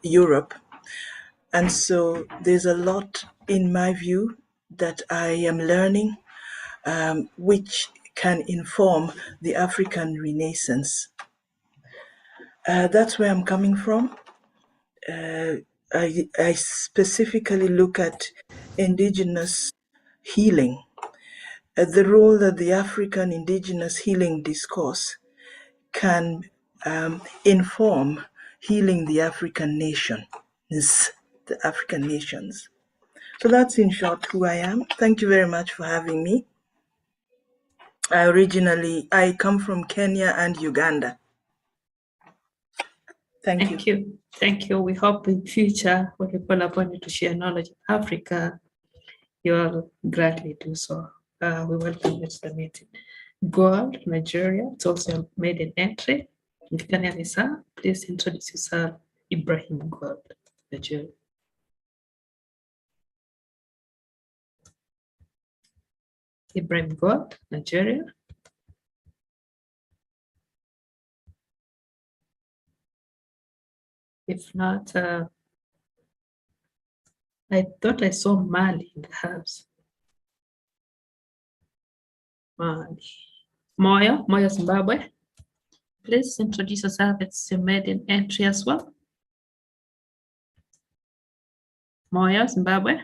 Europe. And so there's a lot, in my view, that I am learning, which can inform the African Renaissance. That's where I'm coming from. I specifically look at indigenous healing, the role that the African indigenous healing discourse can inform healing the African nations. So that's in short who I am. Thank you very much for having me. I come from Kenya and Uganda. Thank you. Thank you. We hope in future when we call upon you to share knowledge in Africa, you'll gladly do so. We welcome you to the meeting. Gold, Nigeria, it's also made an entry. Nisa, please introduce yourself. Ibrahim Gold, Nigeria. Ibrahim Gold, Nigeria. If not, I thought I saw Mali in the house. Mali. Moya, Zimbabwe. Please introduce yourself. It's made an entry as well. Moya, Zimbabwe.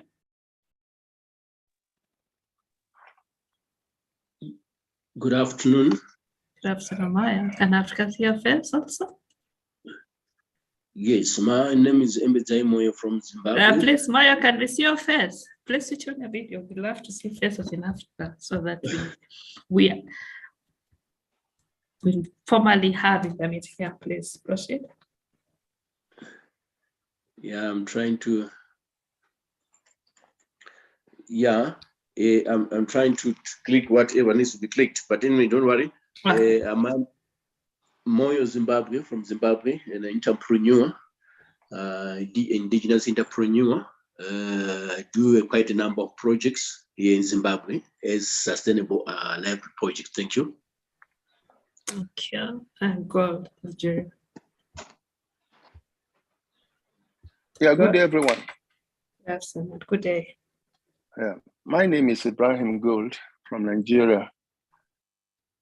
Good afternoon. Good afternoon, Moya. Can Africa see your face also? Yes, my name is Embedai Moya from Zimbabwe. Please, Moya, can we see your face? Please switch on your video. We'd love to see faces in Africa so that we formally have the meeting here. Please proceed. Yeah, I'm trying to. Yeah, I'm trying to click whatever needs to be clicked. But anyway, don't worry. I'm Moyo Zimbabwe from Zimbabwe, an entrepreneur, the indigenous entrepreneur. I do quite a number of projects here in Zimbabwe as sustainable livelihood projects. Thank you. Thank you. And God, Nigeria. Yeah, good day, everyone. Yes, good day. Yeah, my name is Ibrahim Gold from Nigeria.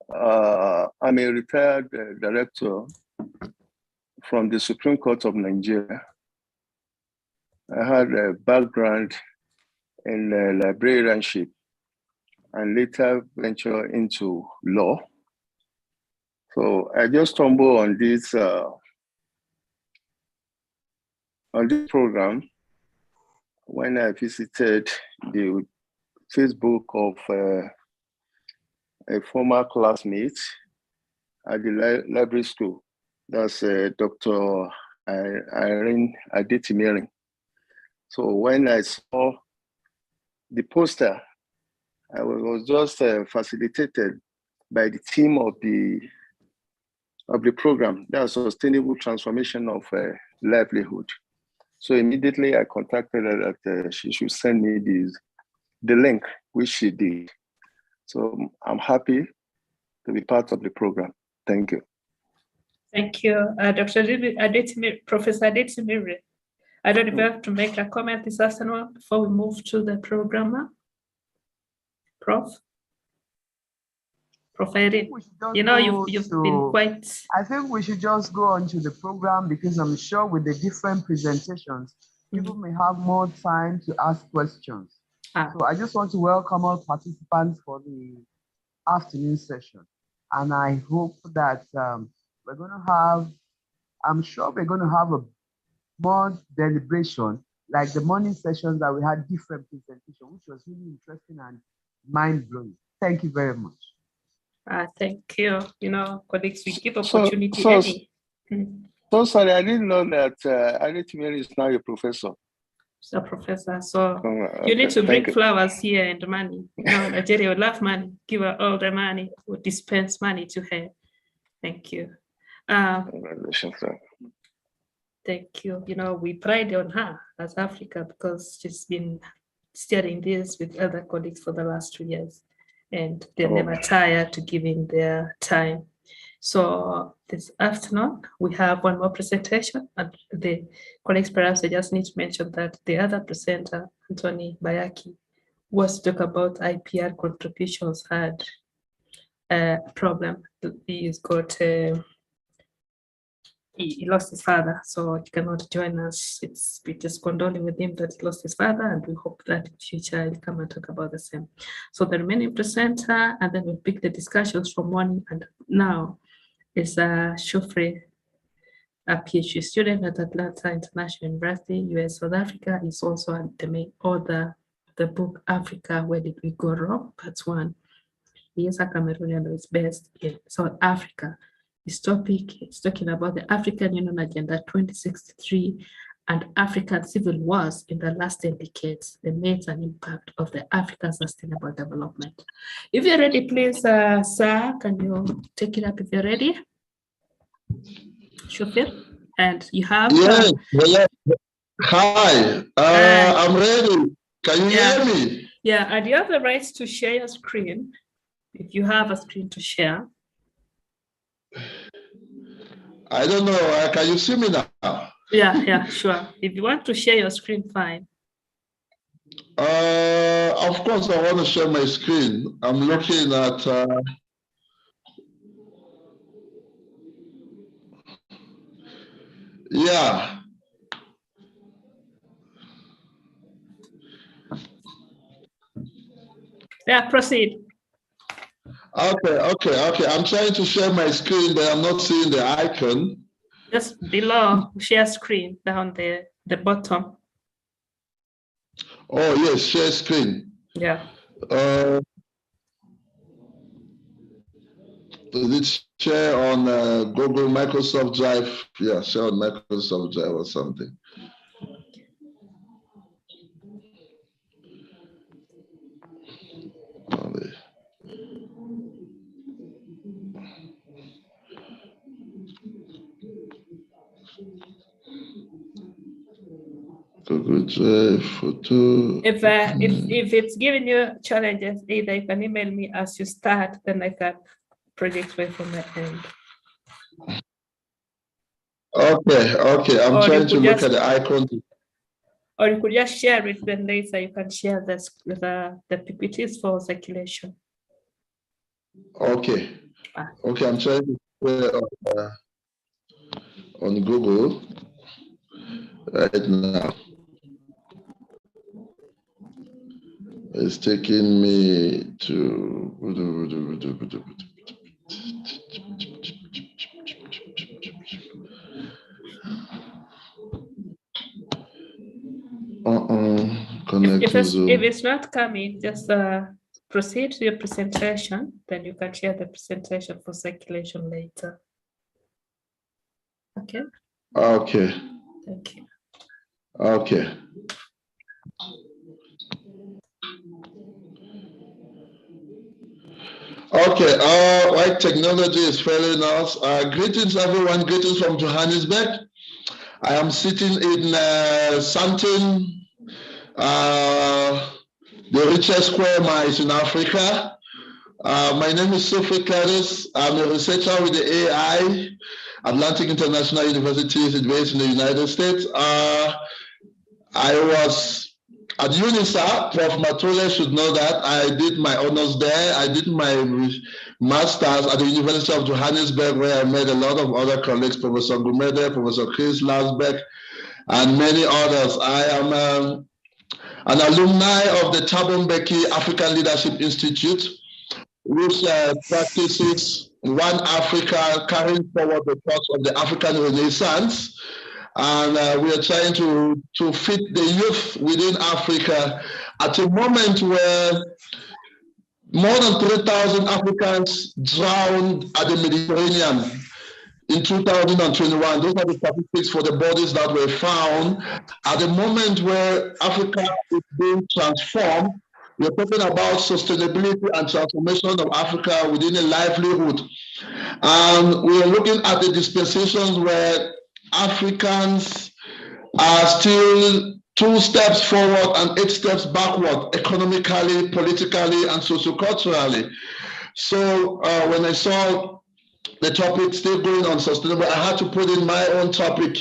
I'm a retired director from the Supreme Court of Nigeria. I had a background in librarianship and later ventured into law. So I just stumbled on this program when I visited the Facebook of a former classmate at the library school. That's Dr. Irene Adetimiri. So when I saw the poster, I was just facilitated by the team of the program, that's sustainable transformation of livelihood. So immediately I contacted her that she should send me the link, which she did. So I'm happy to be part of the program. Thank you. Thank you, Dr. Adetimiri, Professor Adetimiri. I don't know if you have to make a comment this afternoon before we move to the programmer. Prof. Irene, you know, you've been quite... I think we should just go on to the program because I'm sure with the different presentations, people may have more time to ask questions. So I just want to welcome all participants for the afternoon session. And I hope that we're going to have, I'm sure we're going to have a more deliberation, like the morning sessions that we had different presentations, which was really interesting and mind-blowing. Thank you very much. Thank you. You know, colleagues, we give opportunity. So sorry, I didn't know that Adetimiri is now a professor. So professor, so you need to bring flowers here and money. You know, Nigeria would love money. Give her all the money, would dispense money to her. Thank you. Congratulations, sir. Thank you. You know, we pride on her as Africa because she's been steering this with other colleagues for the last 2 years. And they're never tired to give in their time. So this afternoon, we have one more presentation, and the colleagues, perhaps I just need to mention that the other presenter, Anthony Bayaki, was to talk about IPR contributions had a problem. He's got, he lost his father, so he cannot join us. We just condoling with him that he lost his father, and we hope that in future he'll come and talk about the same. So the remaining presenter, and then we'll pick the discussions from morning and now, is Shofri, a PhD student at Atlanta International University, US, South Africa. He's also the main author of the book Africa, Where Did We Go Wrong? Part 1. He is a Cameroonian who is based in South Africa. His topic is talking about the African Union Agenda 2063 and African civil wars in the last 10 decades, the needs and impact of the African sustainable development. If you're ready, please, sir, can you take it up if you're ready? Shofir, and you have... Yes, hi, I'm ready. Can you hear me? Yeah, and you have the right to share your screen, if you have a screen to share. I don't know, can you see me now? Yeah, sure. If you want to share your screen, fine. Of course, I want to share my screen. I'm looking at... yeah. Yeah, proceed. Okay. I'm trying to share my screen, but I'm not seeing the icon. Just below, share screen, down there, the bottom. Oh, yes, share screen. Yeah. Did it share on Google, Microsoft Drive? Yeah, share on Microsoft Drive or something. Google Drive, photo. If it's giving you challenges, either you can email me as you start, then I can project way from my end. Okay. I'm trying to look at the icon. Or you could just share it, then later you can share the PPTs for circulation. Okay, I'm trying to share on Google right now. It's taking me to... If it's not coming, just proceed to your presentation, then you can share the presentation for circulation later. Okay? Okay. Thank you. Okay. White technology is failing us. Greetings, everyone. Greetings from Johannesburg. I am sitting in Sandton, the richest square miles in Africa. My name is Sophie Curtis. I'm a researcher with the AI, Atlantic International University, based in the United States. I was at UNISA. Prof. Matole should know that. I did my honors there. I did my master's at the University of Johannesburg, where I met a lot of other colleagues, Professor Gumede, Professor Chris Lasbeck, and many others. I am an alumni of the Thabo Mbeki African Leadership Institute, which practices One Africa, carrying forward the thoughts of the African Renaissance. And we are trying to fit the youth within Africa at a moment where more than 3,000 Africans drowned at the Mediterranean in 2021. Those are the statistics for the bodies that were found. At the moment where Africa is being transformed, we're talking about sustainability and transformation of Africa within a livelihood. And we are looking at the dispensations where Africans are still 2 steps forward and 8 steps backward, economically, politically, and socioculturally. So when I saw the topic still going on sustainable, I had to put in my own topic,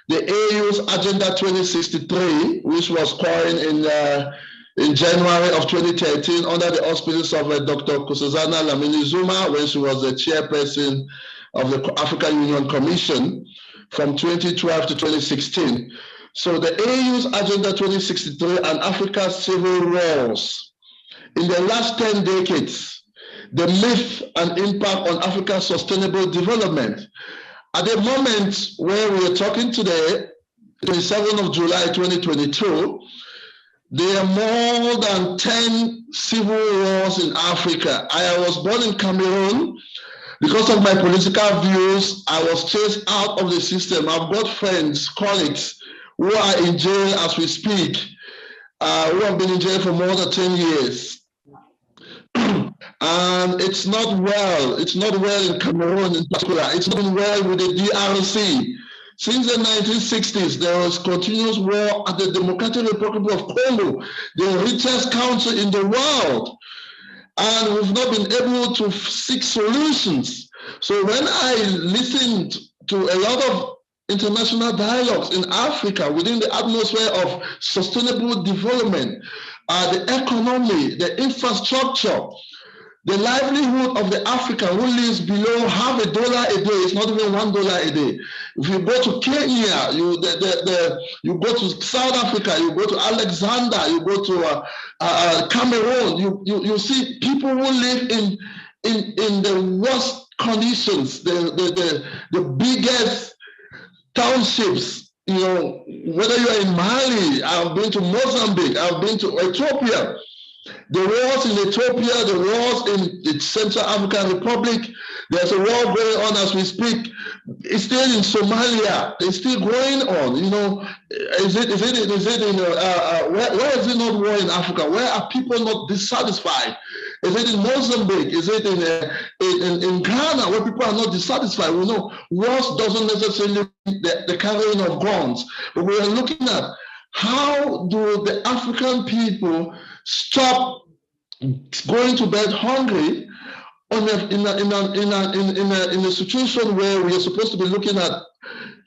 the AU's Agenda 2063, which was coined in January of 2013 under the auspices of Dr. Nkosazana Dlamini-Zuma when she was the chairperson of the African Union Commission from 2012 to 2016. So the AU's Agenda 2063 and Africa's civil wars. In the last 10 decades, the myth and impact on Africa's sustainable development. At the moment where we are talking today, 27th of July 2022, there are more than 10 civil wars in Africa. I was born in Cameroon. Because of my political views, I was chased out of the system. I've got friends, colleagues who are in jail as we speak, who have been in jail for more than 10 years. And it's not well. It's not well in Cameroon in particular. It's not been well with the DRC. Since the 1960s, there was continuous war at the Democratic Republic of Congo, the richest country in the world. And we've not been able to seek solutions. So when I listened to a lot of international dialogues in Africa within the atmosphere of sustainable development, the economy, the infrastructure, the livelihood of the African who lives below $0.50 a day, it's not even $1 a day. If you go to Kenya, you go to South Africa, you go to Alexander, you go to Cameroon, you see people who live in the worst conditions, the biggest townships. You know, whether you're in Mali, I've been to Mozambique, I've been to Ethiopia. The wars in Ethiopia, the wars in the Central African Republic, there's a war going on as we speak. It's still in Somalia. It's still going on. You know, where is it not war in Africa? Where are people not dissatisfied? Is it in Mozambique? Is it in Ghana where people are not dissatisfied? We know wars doesn't necessarily mean the carrying of guns, but we are looking at how do the African people stop going to bed hungry in a situation where we are supposed to be looking at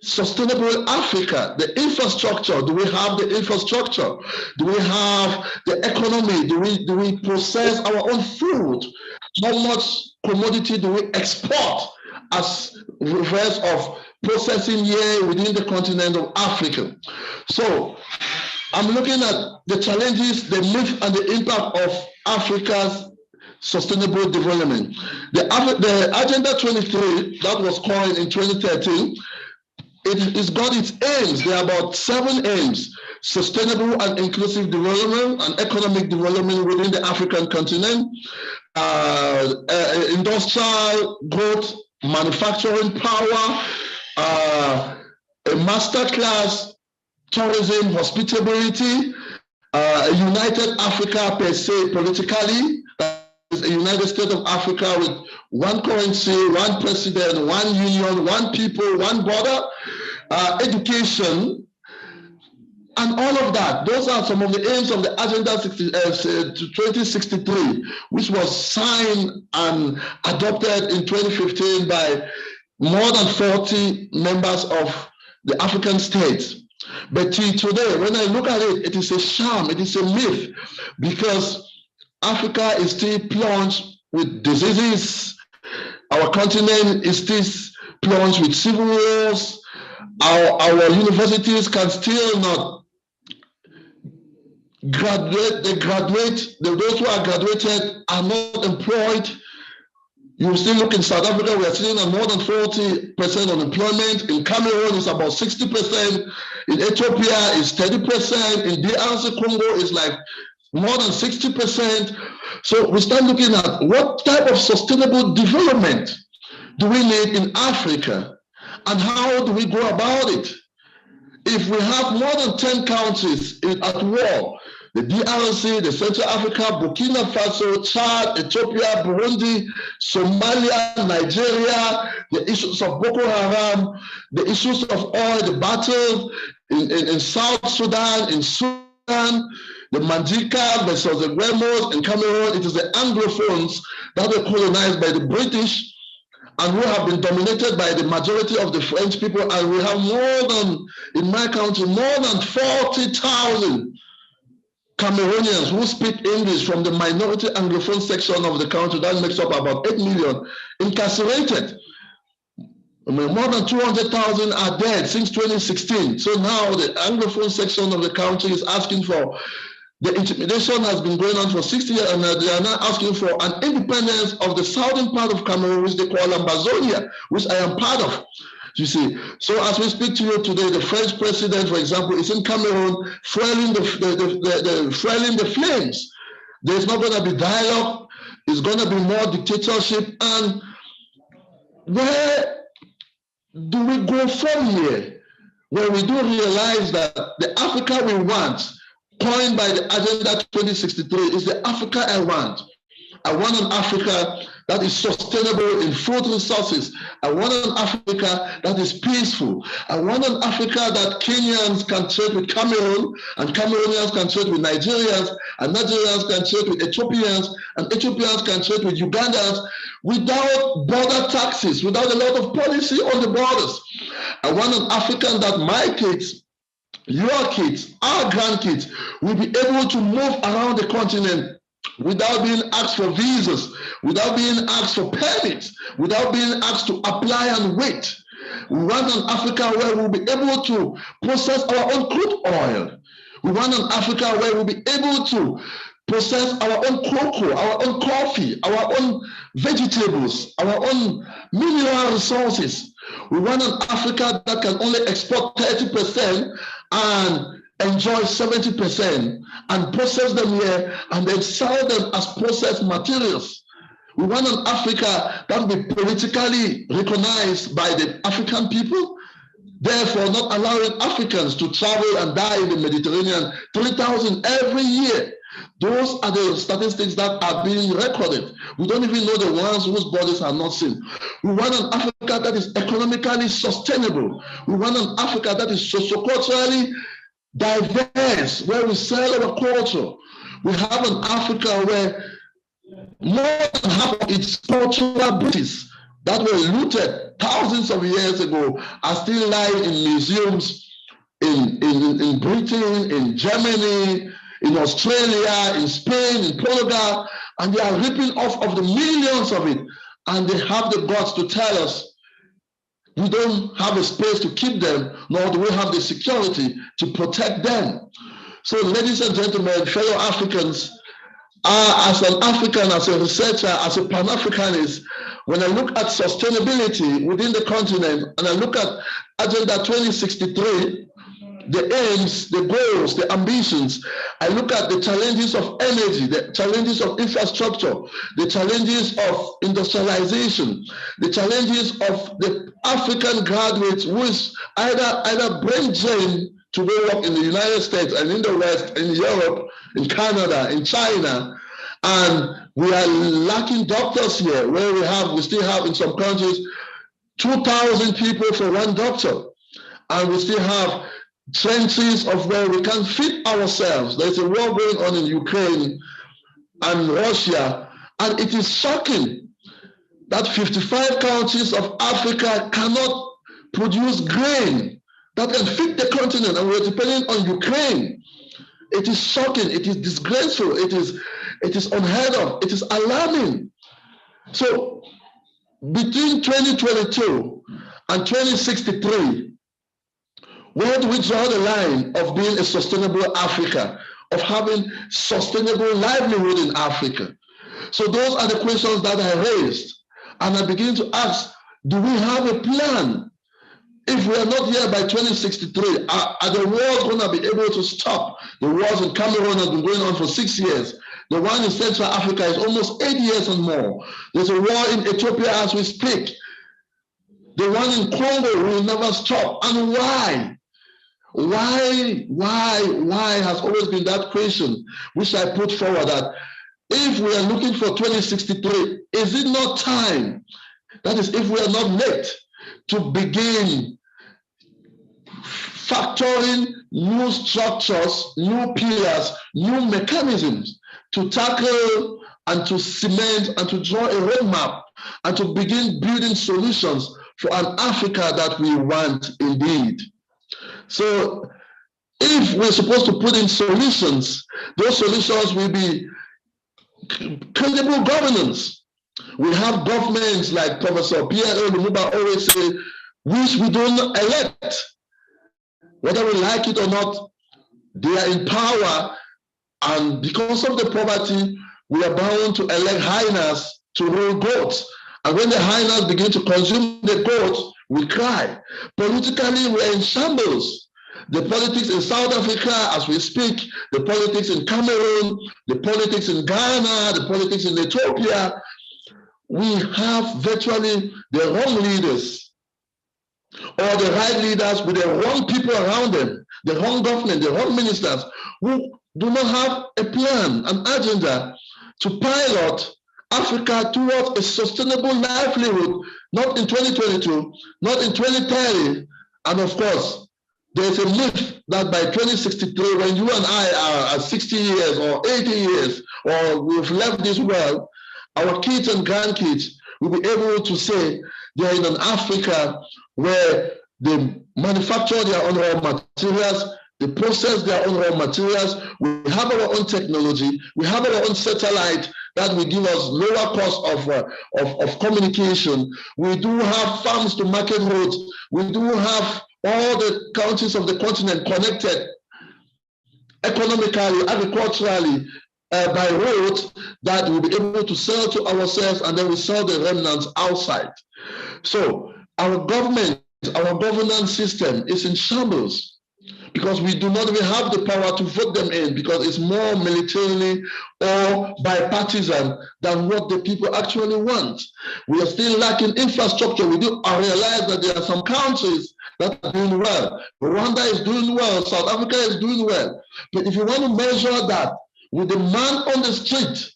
sustainable Africa, the infrastructure. Do we have the infrastructure? Do we have the economy? Do we process our own food? How much commodity do we export as reverse of processing here within the continent of Africa? So I'm looking at the challenges, the myth, and the impact of Africa's sustainable development. The Agenda 23 that was coined in 2013, it's got its aims. There are about 7 aims: sustainable and inclusive development and economic development within the African continent, industrial growth, manufacturing power, a masterclass, tourism, hospitality, a united Africa per se politically, a United States of Africa with one currency, one president, one union, one people, one border, education, and all of that. Those are some of the aims of the Agenda 2063, which was signed and adopted in 2015 by more than 40 members of the African states. But today, when I look at it, it is a sham, it is a myth, because Africa is still plunged with diseases. Our continent is still plunged with civil wars. Our universities can still not graduate. Those who are graduated are not employed. You still look in South Africa, we are sitting at more than 40% unemployment. In Cameroon, it's about 60%. In Ethiopia, it's 30%. In DRC Congo, it's like more than 60%. So we start looking at what type of sustainable development do we need in Africa, and how do we go about it? If we have more than 10 countries at war, the DRC, the Central Africa, Burkina Faso, Chad, Ethiopia, Burundi, Somalia, Nigeria, the issues of Boko Haram, the issues of oil, the battle in South Sudan, in Sudan, the Mandika versus the Remos in Cameroon. It is the Anglophones that were colonized by the British, and we have been dominated by the majority of the French people, and we have more than, in my country, more than 40,000 Cameroonians who speak English from the minority Anglophone section of the country. That makes up about 8 million incarcerated. I mean, more than 200,000 are dead since 2016. So now the Anglophone section of the country is asking for, the intimidation has been going on for 60 years, and they are now asking for an independence of the southern part of Cameroon, which they call Ambazonia, which I am part of. You see, so as we speak to you today, the French president, for example, is in Cameroon, fueling the flames. There's not going to be dialogue. It's going to be more dictatorship. And where do we go from here? When we do realize that the Africa we want, coined by the Agenda 2063, is the Africa I want. I want an Africa that is sustainable in food resources. I want an Africa that is peaceful. I want an Africa that Kenyans can trade with Cameroon, and Cameroonians can trade with Nigerians, and Nigerians can trade with Ethiopians, and Ethiopians can trade with Ugandans without border taxes, without a lot of policy on the borders. I want an African that my kids, your kids, our grandkids will be able to move around the continent without being asked for visas, without being asked for permits, without being asked to apply and wait. We want an Africa where we'll be able to process our own crude oil. We want an Africa where we'll be able to process our own cocoa, our own coffee, our own vegetables, our own mineral resources. We want an Africa that can only export 30% and enjoy 70% and process them here and then sell them as processed materials. We want an Africa that will be politically recognized by the African people, therefore not allowing Africans to travel and die in the Mediterranean, 3,000 every year. Those are the statistics that are being recorded. We don't even know the ones whose bodies are not seen. We want an Africa that is economically sustainable. We want an Africa that is socioculturally diverse, where we sell our culture. We have an Africa where more than half of its cultural booties that were looted thousands of years ago are still lying in museums in Britain, in Germany, in Australia, in Spain, in Portugal, and they are ripping off of the millions of it, and they have the guts to tell us we don't have a space to keep them, nor do we have the security to protect them. So, ladies and gentlemen, fellow Africans, as an African, as a researcher, as a Pan-Africanist, when I look at sustainability within the continent, and I look at Agenda 2063, the aims, the goals, the ambitions, I look at the challenges of energy, the challenges of infrastructure, the challenges of industrialization, the challenges of the African graduates who is either brain drained to go work in the United States and in the West, in Europe, in Canada, in China, and we are lacking doctors here, where we still have in some countries 2,000 people for one doctor, and we still have trenches of where we can feed ourselves. There's a war going on in Ukraine and Russia, and it is shocking that 55 countries of Africa cannot produce grain that can feed the continent, and we're depending on Ukraine. It is shocking, it is disgraceful, it is unheard of, it is alarming. So between 2022 and 2063, where do we draw the line of being a sustainable Africa, of having sustainable livelihood in Africa? So those are the questions that I raised. And I begin to ask, do we have a plan? If we are not here by 2063, are the wars going to be able to stop? The wars in Cameroon have been going on for 6 years. The one in Central Africa is almost 8 years and more. There's a war in Ethiopia as we speak. The one in Congo will never stop. And why? Why has always been that question which I put forward, that if we are looking for 2063, is it not time, that is, if we are not late, to begin factoring new structures, new pillars, new mechanisms to tackle and to cement and to draw a roadmap and to begin building solutions for an Africa that we want indeed. So if we're supposed to put in solutions, those solutions will be credible governance. We have governments like Professor Pierre Lumumba always say, which we don't elect. Whether we like it or not, they are in power, and because of the poverty, we are bound to elect hyenas to rule goats. And when the hyenas begin to consume the goats, we cry. Politically, we are in shambles. The politics in South Africa, as we speak, the politics in Cameroon, the politics in Ghana, the politics in Ethiopia, we have virtually the wrong leaders, or the right leaders with the wrong people around them, the wrong government, the wrong ministers, who do not have a plan, an agenda to pilot Africa towards a sustainable livelihood, not in 2022, not in 2030. And of course, there's a myth that by 2063, when you and I are at 60 years or 80 years, or we've left this world, our kids and grandkids will be able to say they're in an Africa where they manufacture their own raw materials, they process their own raw materials, we have our own technology, we have our own satellite that will give us lower cost of communication. We do have farms to market roads. We do have all the counties of the continent connected economically, agriculturally, by roads that we'll be able to sell to ourselves, and then we sell the remnants outside. So our government, our governance system is in shambles because we do not even have the power to vote them in, because it's more militarily or bipartisan than what the people actually want. We are still lacking infrastructure. We do realize that there are some countries that are doing well. Rwanda is doing well. South Africa is doing well. But if you want to measure that with the man on the street,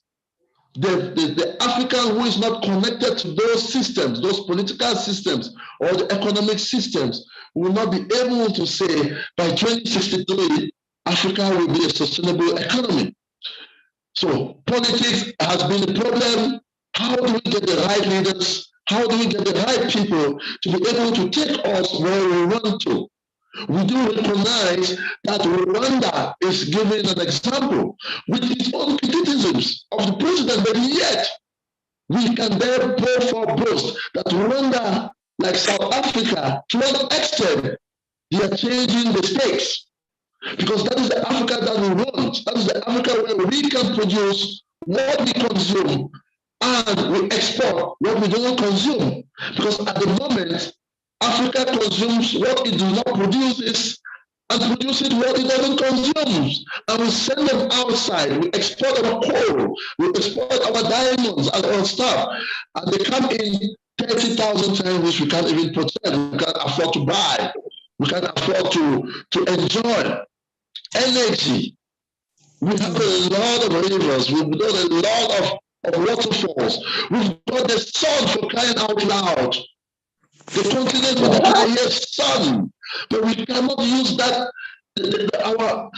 the African who is not connected to those systems, those political systems or the economic systems, will not be able to say by 2063, Africa will be a sustainable economy. So politics has been a problem. How do we get the right leaders? How do we get the right people to be able to take us where we want to? We do recognize that Rwanda is giving an example with its own criticisms of the president, but yet we can therefore boast that Rwanda, like South Africa, to an extent, they are changing the stakes, because that is the Africa that we want. That is the Africa where we can produce what we consume and we export what we don't consume. Because at the moment, Africa consumes what it does not produce and produces what it doesn't consume. And we send them outside. We export our coal. We export our diamonds and our stuff. And they come in 30,000 times, which we can't even protect. We can't afford to buy. We can't afford to enjoy. Energy. We have a lot of rivers. We've got a lot of waterfalls. We've got the sun, for crying out loud. The continent with the highest sun, but we cannot use that, our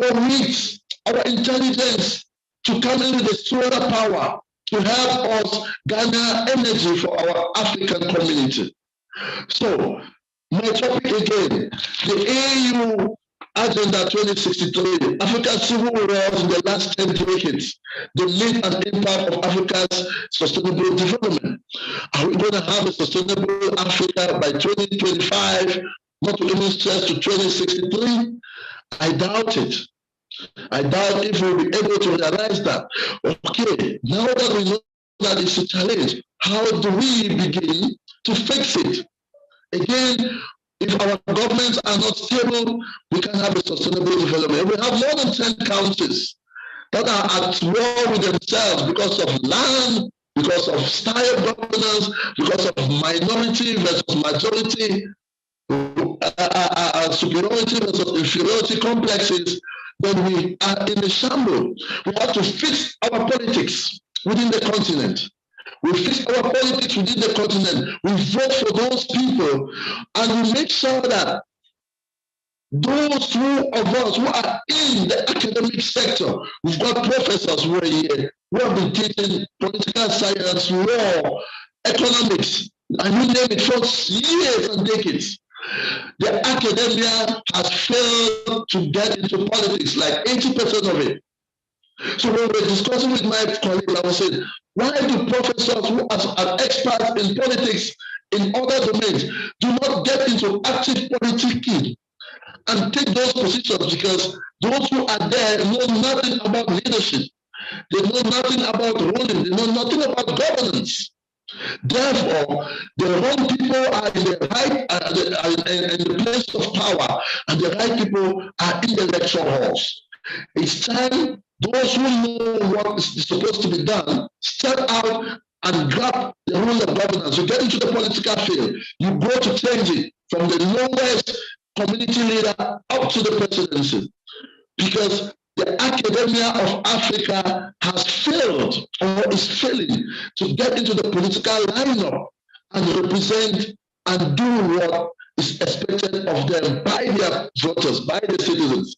wits, our intelligence to come in with the solar power to help us garner energy for our African community. So my topic again, the AU Agenda 2063, Africa's civil wars in the last 10 decades, the need and impact of Africa's sustainable development. Are we going to have a sustainable Africa by 2025, not to even stress to 2063? I doubt it. I doubt if we'll be able to realize that. Okay, now that we know that it's a challenge, how do we begin to fix it? Again, if our governments are not stable, we can have a sustainable development. We have more than 10 countries that are at war with themselves because of land, because of style of governance, because of minority versus majority, superiority versus inferiority complexes. Then we are in a shambles. We have to fix our politics within the continent. We fix our politics within the continent. We vote for those people, and we make sure that those of us who are in the academic sector, we've got professors who are here, who have been teaching political science, law, economics, and you name it, for years and decades. The academia has failed to get into politics, like 80% of it. So when we're discussing with my colleague, I was saying, why do professors who are experts in politics in other domains do not get into active politicking and take those positions? Because those who are there know nothing about leadership. They know nothing about ruling. They know nothing about governance. Therefore, the wrong people are in the right in the place of power, and the right people are in the lecture halls. It's time those who know what is supposed to be done step out and grab the rule of governance. You get into the political field, you go to change it from the lowest community leader up to the presidency. Because the academia of Africa has failed or is failing to get into the political lineup and represent and do what is expected of them by their voters, by the citizens.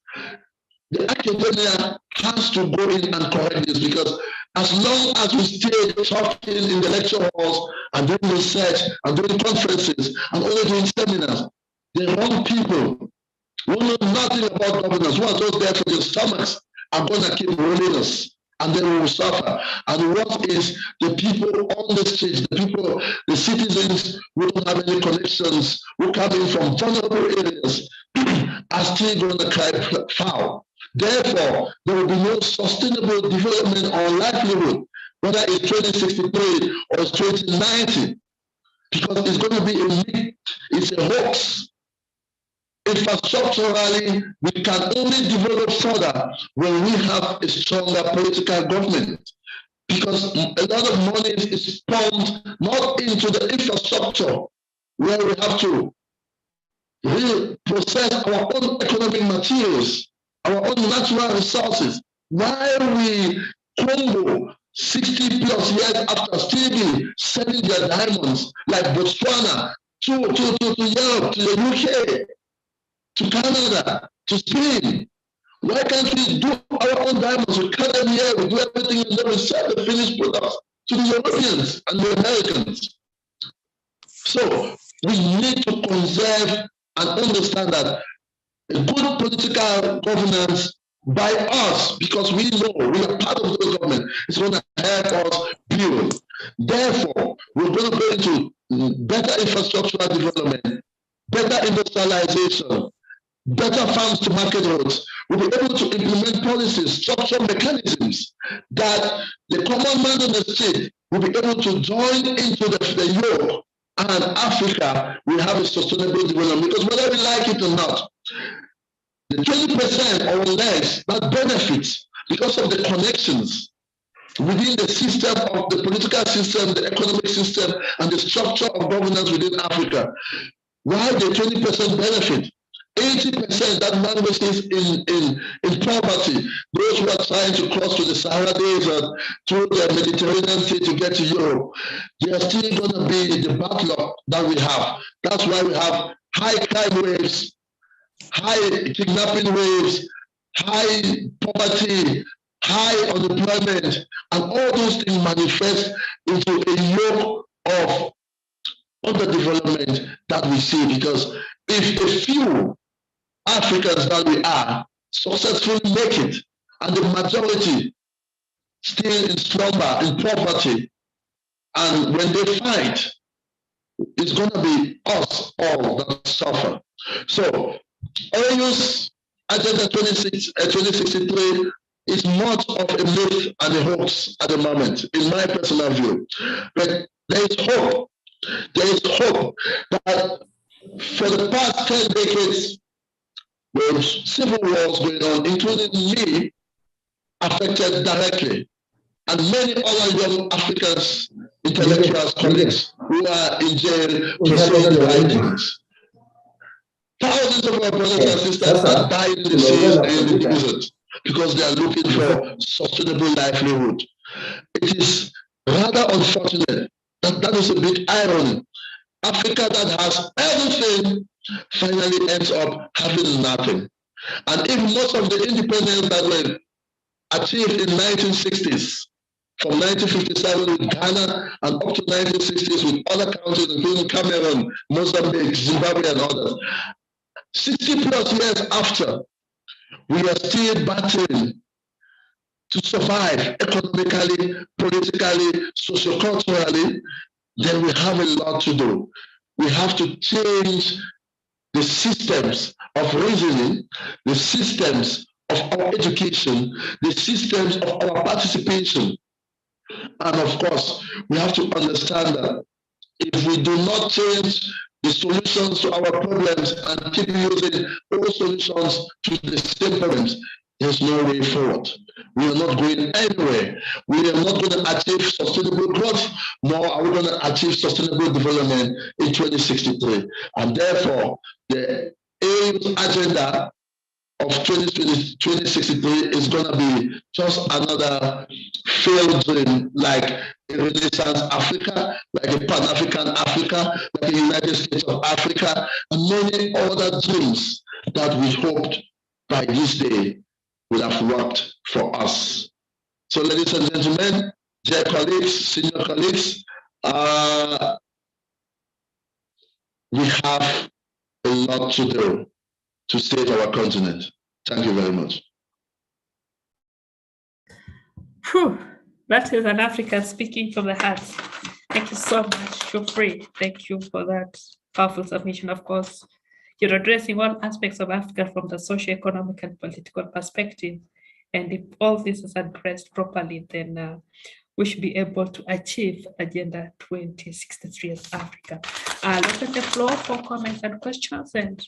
The academia has to go in and correct this, because as long as we stay talking in the lecture halls and doing research and doing conferences and only doing seminars, the wrong people who know nothing about governance, who are just there for their stomachs, are going to keep ruling us, and then we will suffer. And what is the people on the streets, the people, the citizens who don't have any connections, who come in from vulnerable areas, are still going to cry foul. Therefore, there will be no sustainable development or livelihood, whether it's 2063 or it's 2090, because it's going to be a myth, it's a hoax. Infrastructurally, we can only develop further when we have a stronger political government, because a lot of money is pumped not into the infrastructure, where we have to process our own economic materials, our own natural resources, while we Congo 60 plus years after still selling their diamonds, like Botswana to Europe, to the UK, to Canada, to Spain. Why can't we do our own diamonds? We cut them here, we do everything, and then we sell the finished products to the Europeans and the Americans. So we need to conserve and understand that a good political governance by us, because we know we are part of the government, is going to help us build. Therefore, we're going to go into better infrastructural development, better industrialization, better farms to market roads. We'll be able to implement policies, structural mechanisms that the common man on the street will be able to join into the yoke, and Africa will have a sustainable development. Because whether we like it or not, the 20% or less that benefits because of the connections within the system of the political system, the economic system, and the structure of governance within Africa. Why the 20% benefit? 80% that languishes in poverty, those who are trying to cross to the Sahara Desert, through the Mediterranean Sea to get to Europe, they are still going to be the backlog that we have. That's why we have high crime waves, high kidnapping waves, high poverty, high unemployment, and all those things manifest into a yoke of underdevelopment that we see. Because if the few Africans that we are successfully make it, and the majority still in slumber, in poverty, and when they fight, it's going to be us all that suffer. So, OU's Agenda 2063 is much of a myth and a hoax at the moment, in my personal view. But there is hope. There is hope that for the past 10 decades, with civil wars going on, including me, affected directly, and many other young Africans, intellectuals, colleagues who are in jail for saying the right things. Thousands of our brothers and sisters are dying in the desert because they are looking for sustainable livelihood. It is rather unfortunate that is a big irony. Africa that has everything finally ends up having nothing. And if most of the independence that were achieved in 1960s from 1957 with Ghana and up to 1960s with other countries, including Cameroon, Mozambique, Zimbabwe, and others. 60 plus years after, we are still battling to survive economically, politically, socioculturally. Then we have a lot to do. We have to change the systems of reasoning, the systems of our education, the systems of our participation. And of course, we have to understand that if we do not change the solutions to our problems and keep using those solutions to the same problems, there's no way forward. We are not going anywhere. We are not going to achieve sustainable growth, nor are we going to achieve sustainable development in 2063. And therefore, the AIM's agenda of 2063 is going to be just another failed dream, like a Renaissance Africa, like a Pan-African Africa, like a United States of Africa, and many other dreams that we hoped by this day would have worked for us. So, ladies and gentlemen, dear colleagues, senior colleagues, we have a lot to do to save our continent. Thank you very much. Whew. That is an African speaking from the heart. Thank you so much. You're free. Thank you for that powerful submission. Of course, you're addressing all aspects of Africa from the socio-economic and political perspective. And if all this is addressed properly, then we should be able to achieve Agenda 2063 as Africa. Let's open the floor for comments and questions. And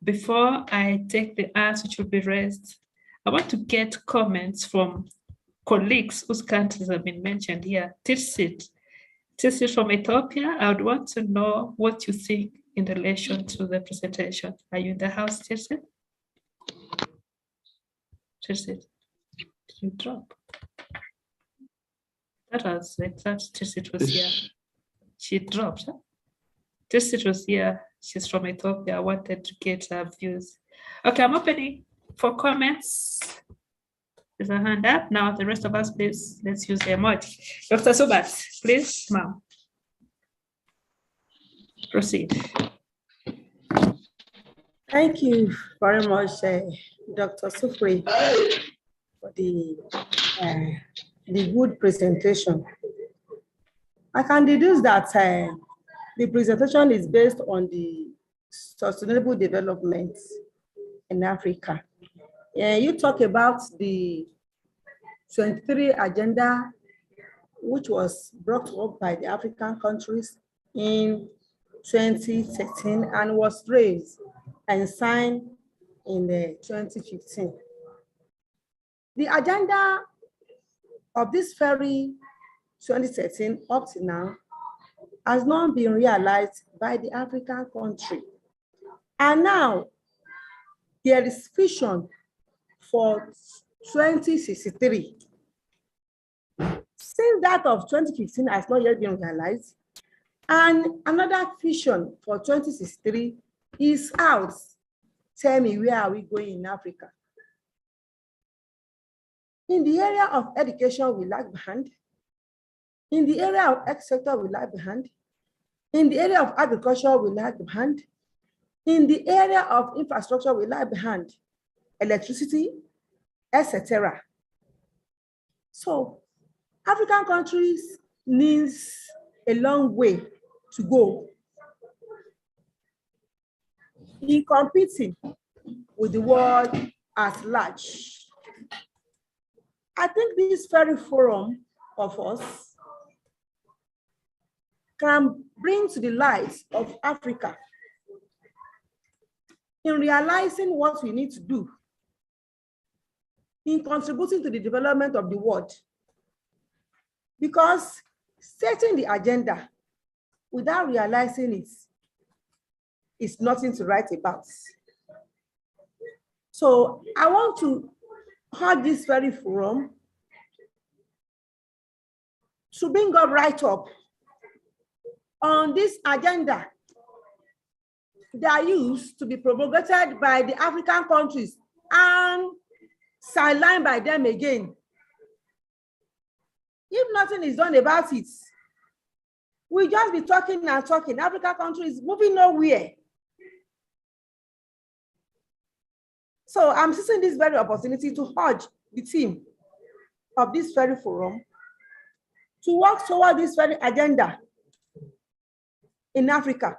before I take the answer which will be raised, I want to get comments from colleagues whose countries have been mentioned here. Tirsit from Ethiopia, I would want to know what you think in relation to the presentation. Are you in the house, Tirsit? Tirsit, did you drop? That was it. Tirsit was here. She dropped. Huh? Tirsit was here. She's from Ethiopia. I wanted to get her views. Okay, I'm opening for comments. There's a hand up. Now, the rest of us, please, let's use the emoji. Dr. Subat, please, ma'am. Proceed. Thank you very much, Dr. Sufri, for the good presentation. I can deduce that the presentation is based on the sustainable development in Africa. You talk about the 23 agenda, which was brought up by the African countries in 2013 and was raised and signed in 2015. The agenda of this very 2013 up to now has not been realized by the African country. And now there is vision for 2063. Since that of 2015 has not yet been realized, and another vision for 2063 is out. Tell me, where are we going in Africa? In the area of education, we lag behind. In the area of health sector, we lag behind. In the area of agriculture, we lag behind. In the area of infrastructure, we lag behind. Electricity, etc. So, African countries needs a long way to go in competing with the world at large. I think this very forum of us can bring to the light of Africa in realizing what we need to do, in contributing to the development of the world. Because setting the agenda without realizing it is nothing to write about. So I want to hold this very forum to bring up right up on this agenda that used to be promulgated by the African countries and sidelined by them again. If nothing is done about it, we just be talking and talking. African countries moving nowhere. So I'm seizing this very opportunity to urge the team of this very forum to work toward this very agenda in Africa,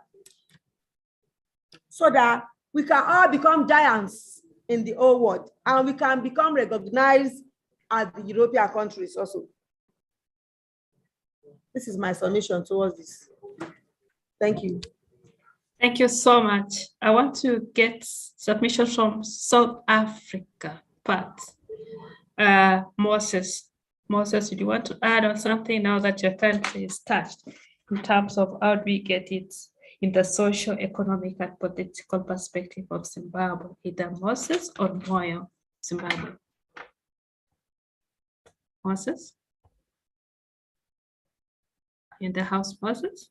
so that we can all become giants in the whole world, and we can become recognized as the European countries also. This is my submission towards this. Thank you. Thank you so much. I want to get submission from South Africa part. Moses, do you want to add on something now that your country is touched in terms of how do we get it in the social, economic, and political perspective of Zimbabwe, either Moses or Moyo, Zimbabwe? Moses? In the house, Moses?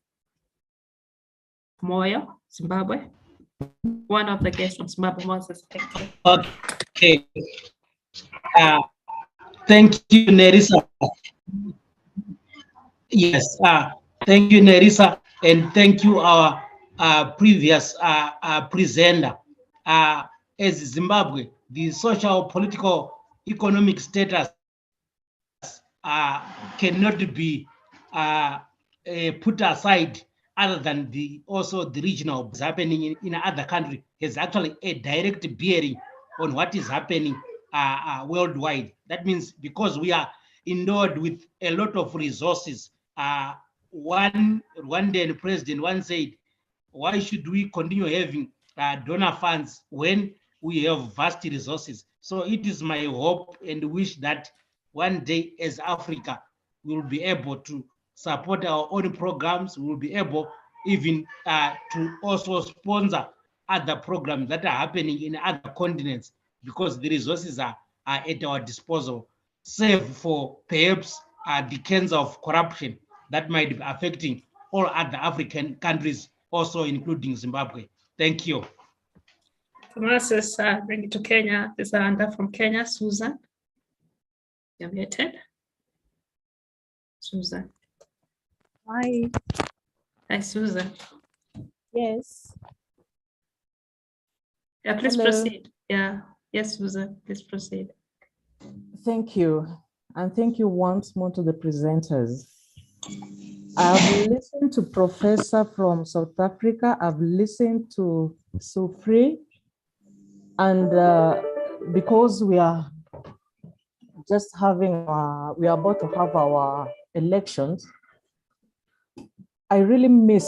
Moyo, Zimbabwe? One of the guests from Zimbabwe, Moses. Thank you. Okay. Thank you, Nerissa. Yes, thank you, Nerissa, and thank you, our previous presenter. As Zimbabwe, the social, political, economic status cannot be put aside, other than also the regional is happening in other countries has actually a direct bearing on what is happening worldwide. That means because we are endowed with a lot of resources, one Rwandan president once said, why should we continue having donor funds when we have vast resources? So it is my hope and wish that one day as Africa, we will be able to support our own programs. We will be able even to also sponsor other programs that are happening in other continents, because the resources are at our disposal, save for perhaps the cancer of corruption that might be affecting all other African countries, also including Zimbabwe. Thank you. Thomas, bring it to Kenya. There's a hand up from Kenya, Susan. You're muted. Susan. Hi. Hi, Susan. Yes. Yeah, please Hello. proceed. Yeah. Yes, Susan, please proceed. Thank you. And thank you once more to the presenters. I've listened to Professor from South Africa. I've listened to Sufri. And because we are just having, we are about to have our elections, I really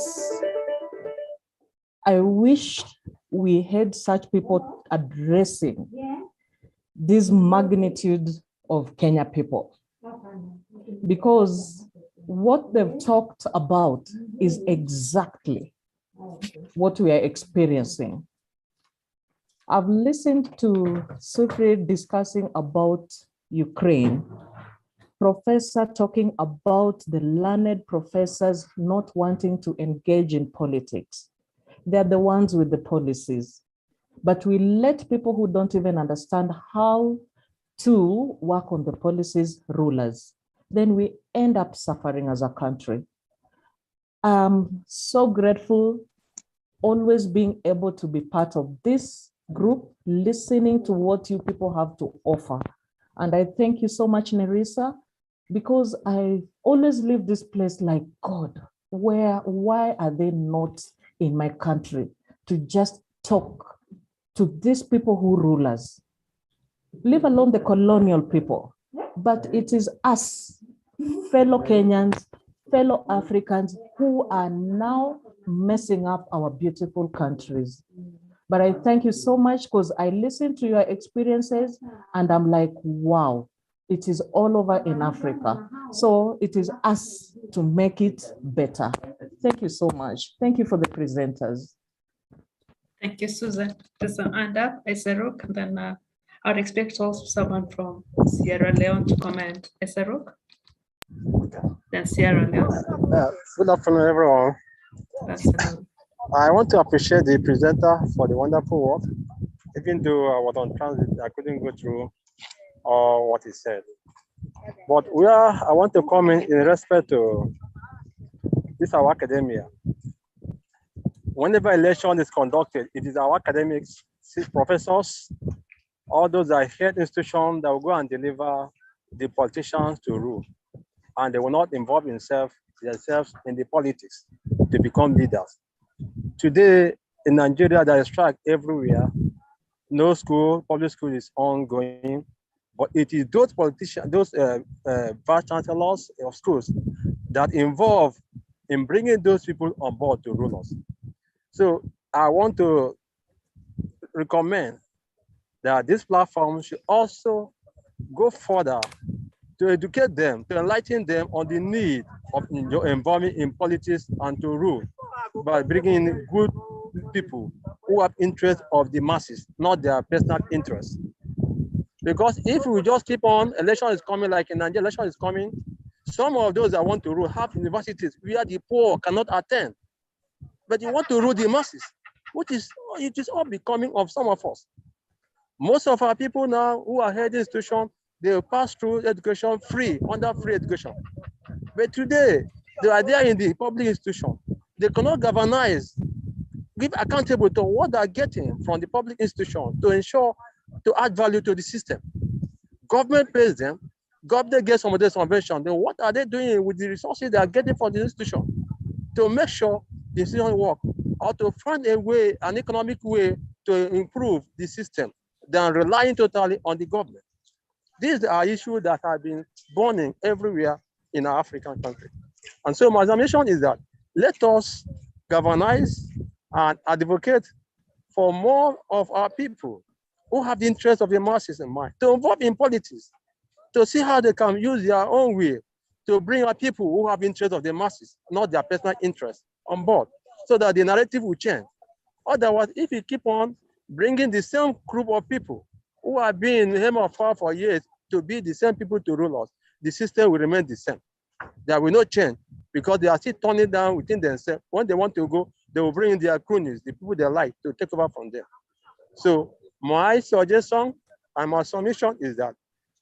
I wish we had such people addressing this magnitude of Kenya people, because what they've talked about is exactly what we are experiencing. I've listened to Sufri discussing about Ukraine, Professor talking about the learned professors not wanting to engage in politics. They're the ones with the policies. But we let people who don't even understand how to work on the policies rulers. Then we end up suffering as a country. I'm so grateful always being able to be part of this group, listening to what you people have to offer. And I thank you so much, Nerissa, because I always leave this place like, God, why are they not in my country to just talk to these people who rule us, leave alone the colonial people. But it is us, fellow Kenyans, fellow Africans, who are now messing up our beautiful countries. But I thank you so much, because I listened to your experiences and I'm like, wow, it is all over in Africa. So it is us to make it better. Thank you so much. Thank you for the presenters. Thank you, Susan. There's an hand up, Esaruk, and then I'd expect also someone from Sierra Leone to comment. Esaruk? Then Sierra Leone. Good afternoon, everyone. Good afternoon. I want to appreciate the presenter for the wonderful work. Even though I was on transit, I couldn't go through all what he said. But where I want to comment in respect to this our academia. Whenever election is conducted, it is our academics, professors, all those are head institutions that will go and deliver the politicians to rule. And they will not involve themselves in the politics to become leaders. Today in Nigeria, there is strike everywhere. No school, public school is ongoing, but it is those politicians, those vice chancellors of schools that involve in bringing those people on board to rule us. So I want to recommend that this platform should also go further to educate them, to enlighten them on the need of involving in politics and to rule by bringing in good people who have interest of the masses, not their personal interests. Because if we just keep on, election is coming, like in Nigeria, election is coming, some of those that want to rule have universities where the poor cannot attend. But you want to rule the masses, it is all becoming of some of us. Most of our people now who are head institutions, they pass through education free, under free education. But today, they are there in the public institution. They cannot governize, give accountable to what they are getting from the public institution to ensure, to add value to the system. Government pays them, government gets some of the subvention. Then what are they doing with the resources they are getting from the institution to make sure the institution work, or to find a way, an economic way to improve the system than relying totally on the government? These are issues that have been burning everywhere in our African country. And so my submission is that let us governize and advocate for more of our people who have the interest of the masses in mind to involve in politics, to see how they can use their own way to bring our people who have interest of the masses, not their personal interest, on board, so that the narrative will change. Otherwise, if we keep on bringing the same group of people who have been in hem of fire for years to be the same people to rule us, the system will remain the same. There will not change because they are still turning down within themselves. When they want to go, they will bring in their cronies, the people they like, to take over from them. So my suggestion and my submission is that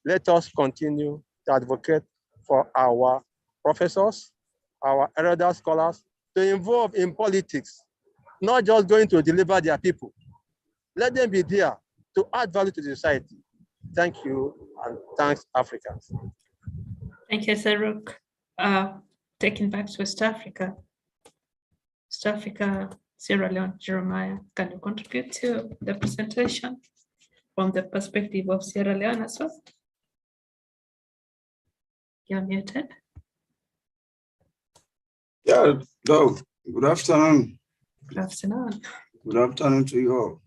let us continue to advocate for our professors, our elder scholars, to involve in politics, not just going to deliver their people. Let them be there to add value to the society. Thank you, and thanks, Africans. Thank you, Zaruk. Taking back to West Africa, Sierra Leone, Jeremiah, can you contribute to the presentation from the perspective of Sierra Leone as well? You're muted. Yeah, no, good afternoon. Good afternoon. Good afternoon to you all.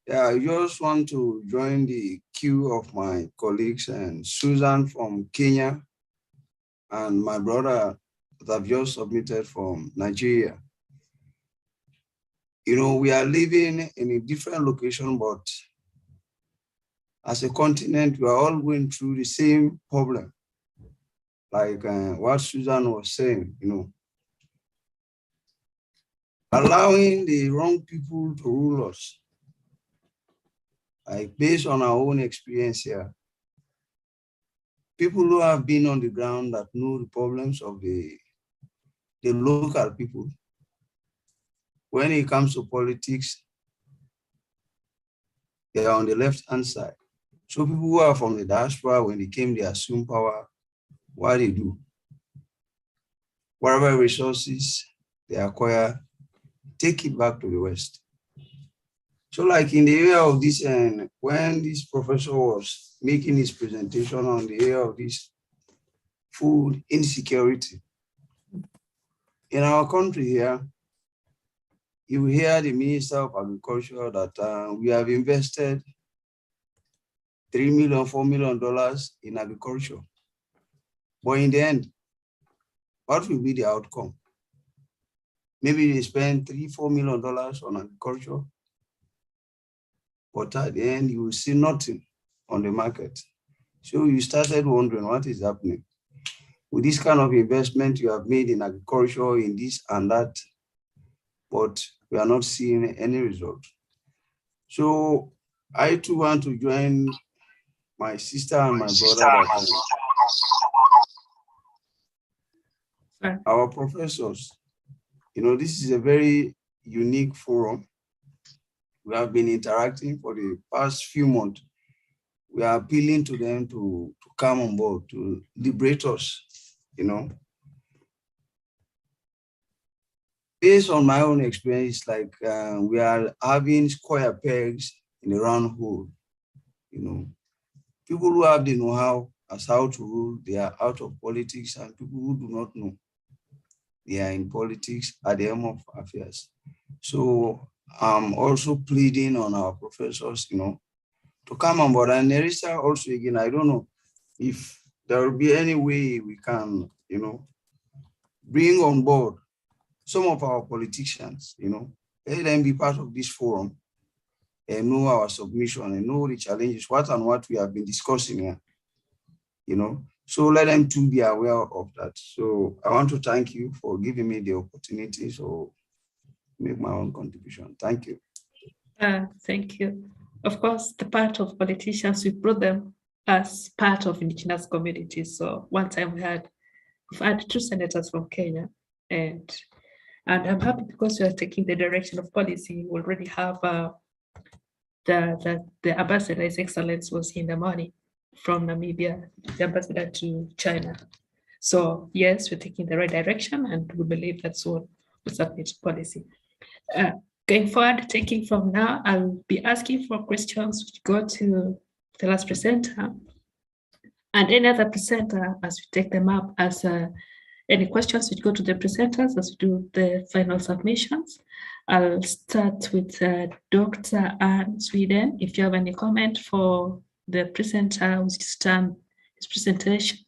Yeah, I just want to join the queue of my colleagues and Susan from Kenya and my brother that I've just submitted from Nigeria. You know, we are living in a different location, but as a continent, we are all going through the same problem. Like what Susan was saying, you know, allowing the wrong people to rule us. Like based on our own experience here, people who have been on the ground that know the problems of the local people, when it comes to politics, they are on the left-hand side. So people who are from the diaspora, when they came, they assume power. What they do? Whatever resources they acquire, take it back to the West. So like in the area of this, and when this professor was making his presentation on the area of this food insecurity, in our country here, you hear the Minister of Agriculture that we have invested $3 million, $4 million in agriculture. But in the end, what will be the outcome? Maybe they spend $3, $4 million on agriculture, but at the end, you will see nothing on the market. So you started wondering what is happening. With this kind of investment you have made in agriculture, in this and that, but we are not seeing any result. So I too want to join my sister and my brother our professors, this is a very unique forum. We have been interacting for the past few months. We are appealing to them to come on board, to liberate us, Based on my own experience, like we are having square pegs in a round hole, People who have the know-how as how to rule, they are out of politics, and people who do not know, they are in politics at the helm of affairs. So I'm also pleading on our professors, to come on board. And Nerissa also, again, I don't know if there will be any way we can, bring on board some of our politicians, let them be part of this forum and know our submission and know the challenges, what we have been discussing here, So let them too be aware of that. So I want to thank you for giving me the opportunity to make my own contribution. Thank you. Thank you. Of course, the part of politicians, we brought them as part of indigenous communities. So one time we've had 2 senators from Kenya, and I'm happy because we are taking the direction of policy. We already have the ambassador, His Excellence, was in the morning from Namibia, the ambassador to China. So yes, we're taking the right direction, and we believe that's what we submit policy. Going forward, taking from now, I'll be asking for questions which go to the last presenter and any other presenter as we take them up, as any questions which go to the presenters as we do the final submissions. I'll start with Dr. Anne Sweden. If you have any comment for the presenter who's done his presentation,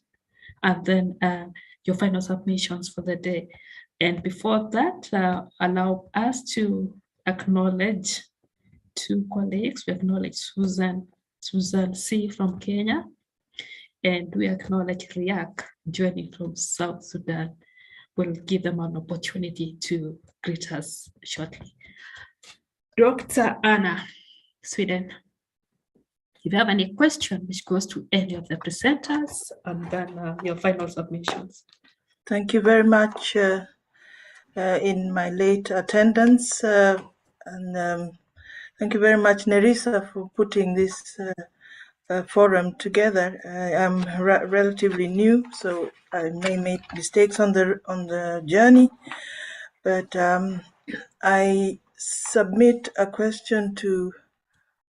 and then your final submissions for the day. And before that, allow us to acknowledge 2 colleagues. We acknowledge Susan C. from Kenya, and we acknowledge Riak joining from South Sudan. We'll give them an opportunity to greet us shortly. Dr. Anna Sweden, if you have any question which goes to any of the presenters, and then your final submissions. Thank you very much in my late attendance. And thank you very much, Nerissa, for putting this forum together. I am relatively new, so I may make mistakes on the journey, but I submit a question to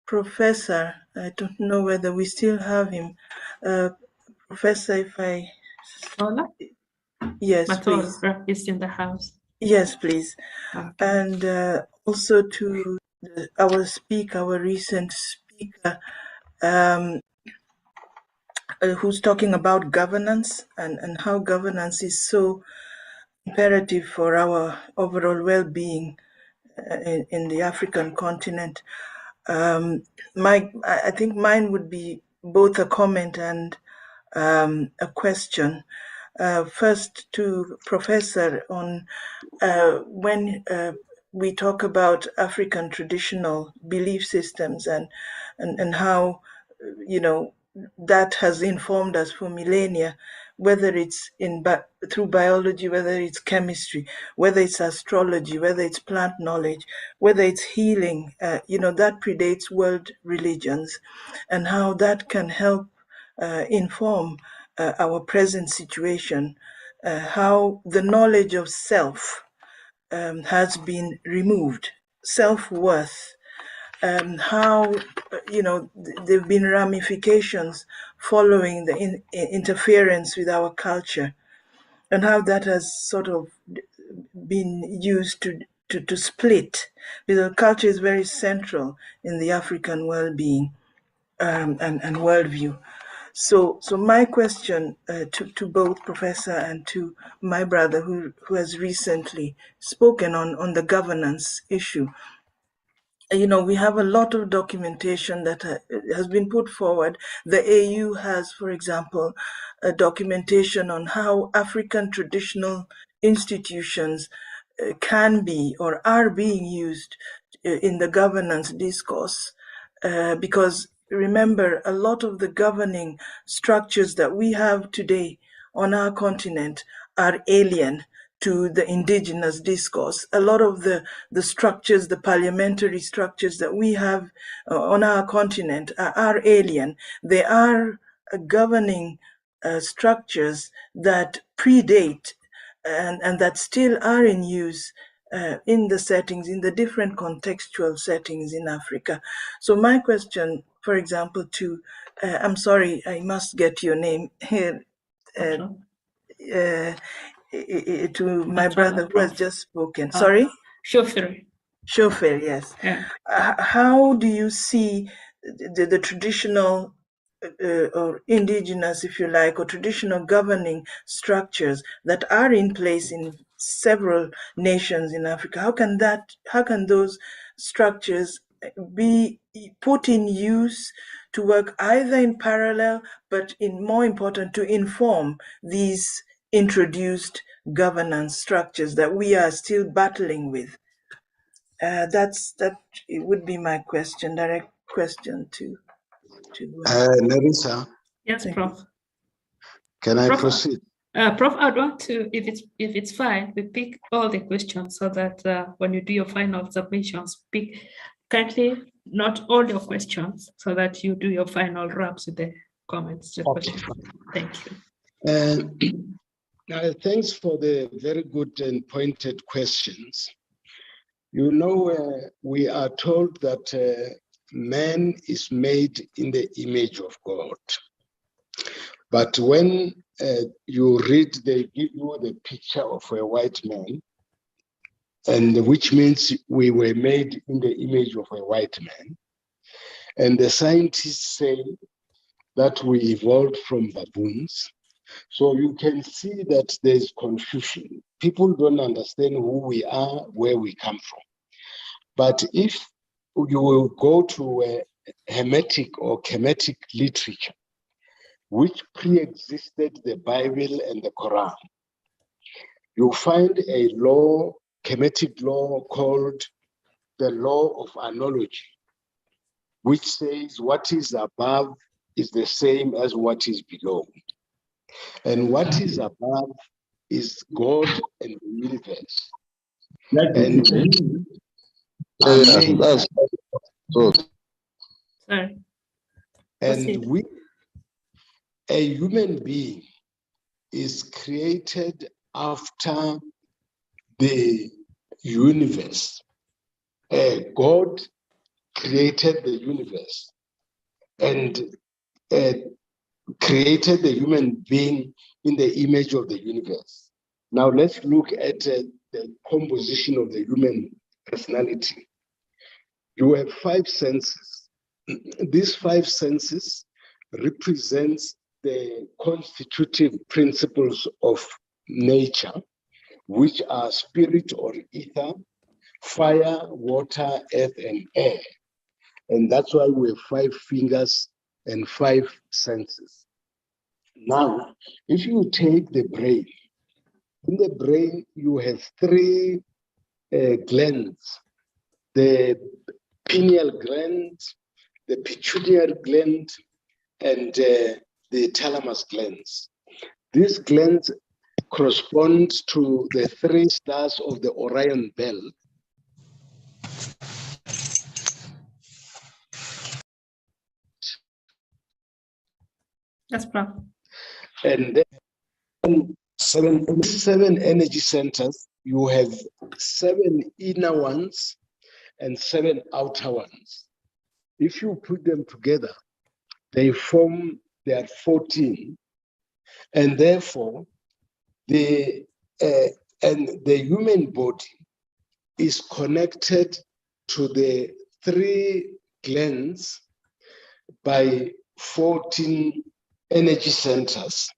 Professor. I don't know whether we still have him. Professor, if I... Hola? Yes, please. Is in the house. Yes, please. Okay. And also to our recent speaker, who's talking about governance and how governance is so imperative for our overall well-being in the African continent. I think mine would be both a comment and a question. First to Professor on when we talk about African traditional belief systems and how, that has informed us for millennia, whether it's through biology, whether it's chemistry, whether it's astrology, whether it's plant knowledge, whether it's healing, that predates world religions, and how that can help inform our present situation, how the knowledge of self has been removed, self-worth, how, there have been ramifications following the interference with our culture, and how that has sort of been used to split, because culture is very central in the African well-being and worldview. So my question to both Professor and to my brother who has recently spoken on the governance issue. We have a lot of documentation that has been put forward. The AU has, for example, a documentation on how African traditional institutions can be or are being used in the governance discourse, because remember, a lot of the governing structures that we have today on our continent are alien to the indigenous discourse. A lot of the structures, the parliamentary structures that we have on our continent are alien. They are governing structures that predate and that still are in use in the settings, in the different contextual settings in Africa. So my question, for example, I'm sorry, I must get your name here, to my brother who has just spoken. Sorry? Shoferi. Shoferi, yes. Yeah. How do you see the traditional or indigenous, if you like, or traditional governing structures that are in place in several nations in Africa? How can those structures be put in use to work either in parallel, but more important, to inform these introduced governance structures that we are still battling with? That it would be my question, direct question to Nerissa. Yes, Prof. Can I Prof, proceed? Prof, I'd want to, if it's fine, we pick all the questions so that when you do your final submissions, pick kindly not all your questions so that you do your final wraps with the comments. Okay. Thank you. Thanks for the very good and pointed questions. You know, we are told that man is made in the image of God. But when you read, they give you the picture of a white man, and which means we were made in the image of a white man. And the scientists say that we evolved from baboons. So you can see that there's confusion. People don't understand who we are, where we come from. But if you will go to a Hermetic or Kemetic literature, which pre-existed the Bible and the Quran, you'll find a law, Kemetic law called the law of analogy, which says what is above is the same as what is below. And what is above is God and the universe. And that's good. Sorry. And we, a human being, is created after the universe. God created the universe and created the human being in the image of the universe. Now let's look at the composition of the human personality. You have 5 senses. These 5 senses represents the constitutive principles of nature, which are spirit or ether, fire, water, earth, and air. And that's why we have 5 fingers and 5 senses. Now, if you take the brain, in the brain you have 3 glands: the pineal gland, the pituitary gland, and the thalamus glands. These glands correspond to the 3 stars of the Orion belt. That's proper. And then 7 energy centers, you have 7 inner ones and 7 outer ones. If you put them together, they are 14. And therefore, the human body is connected to the 3 glands by 14 energy centers.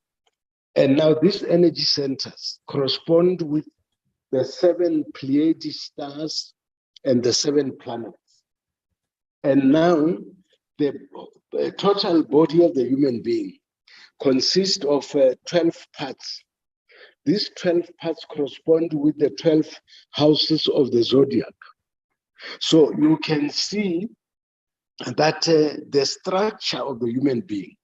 And now these energy centers correspond with the 7 Pleiades stars and the 7 planets. And now the total body of the human being consists of 12 parts. These 12 parts correspond with the 12 houses of the zodiac. So you can see that the structure of the human being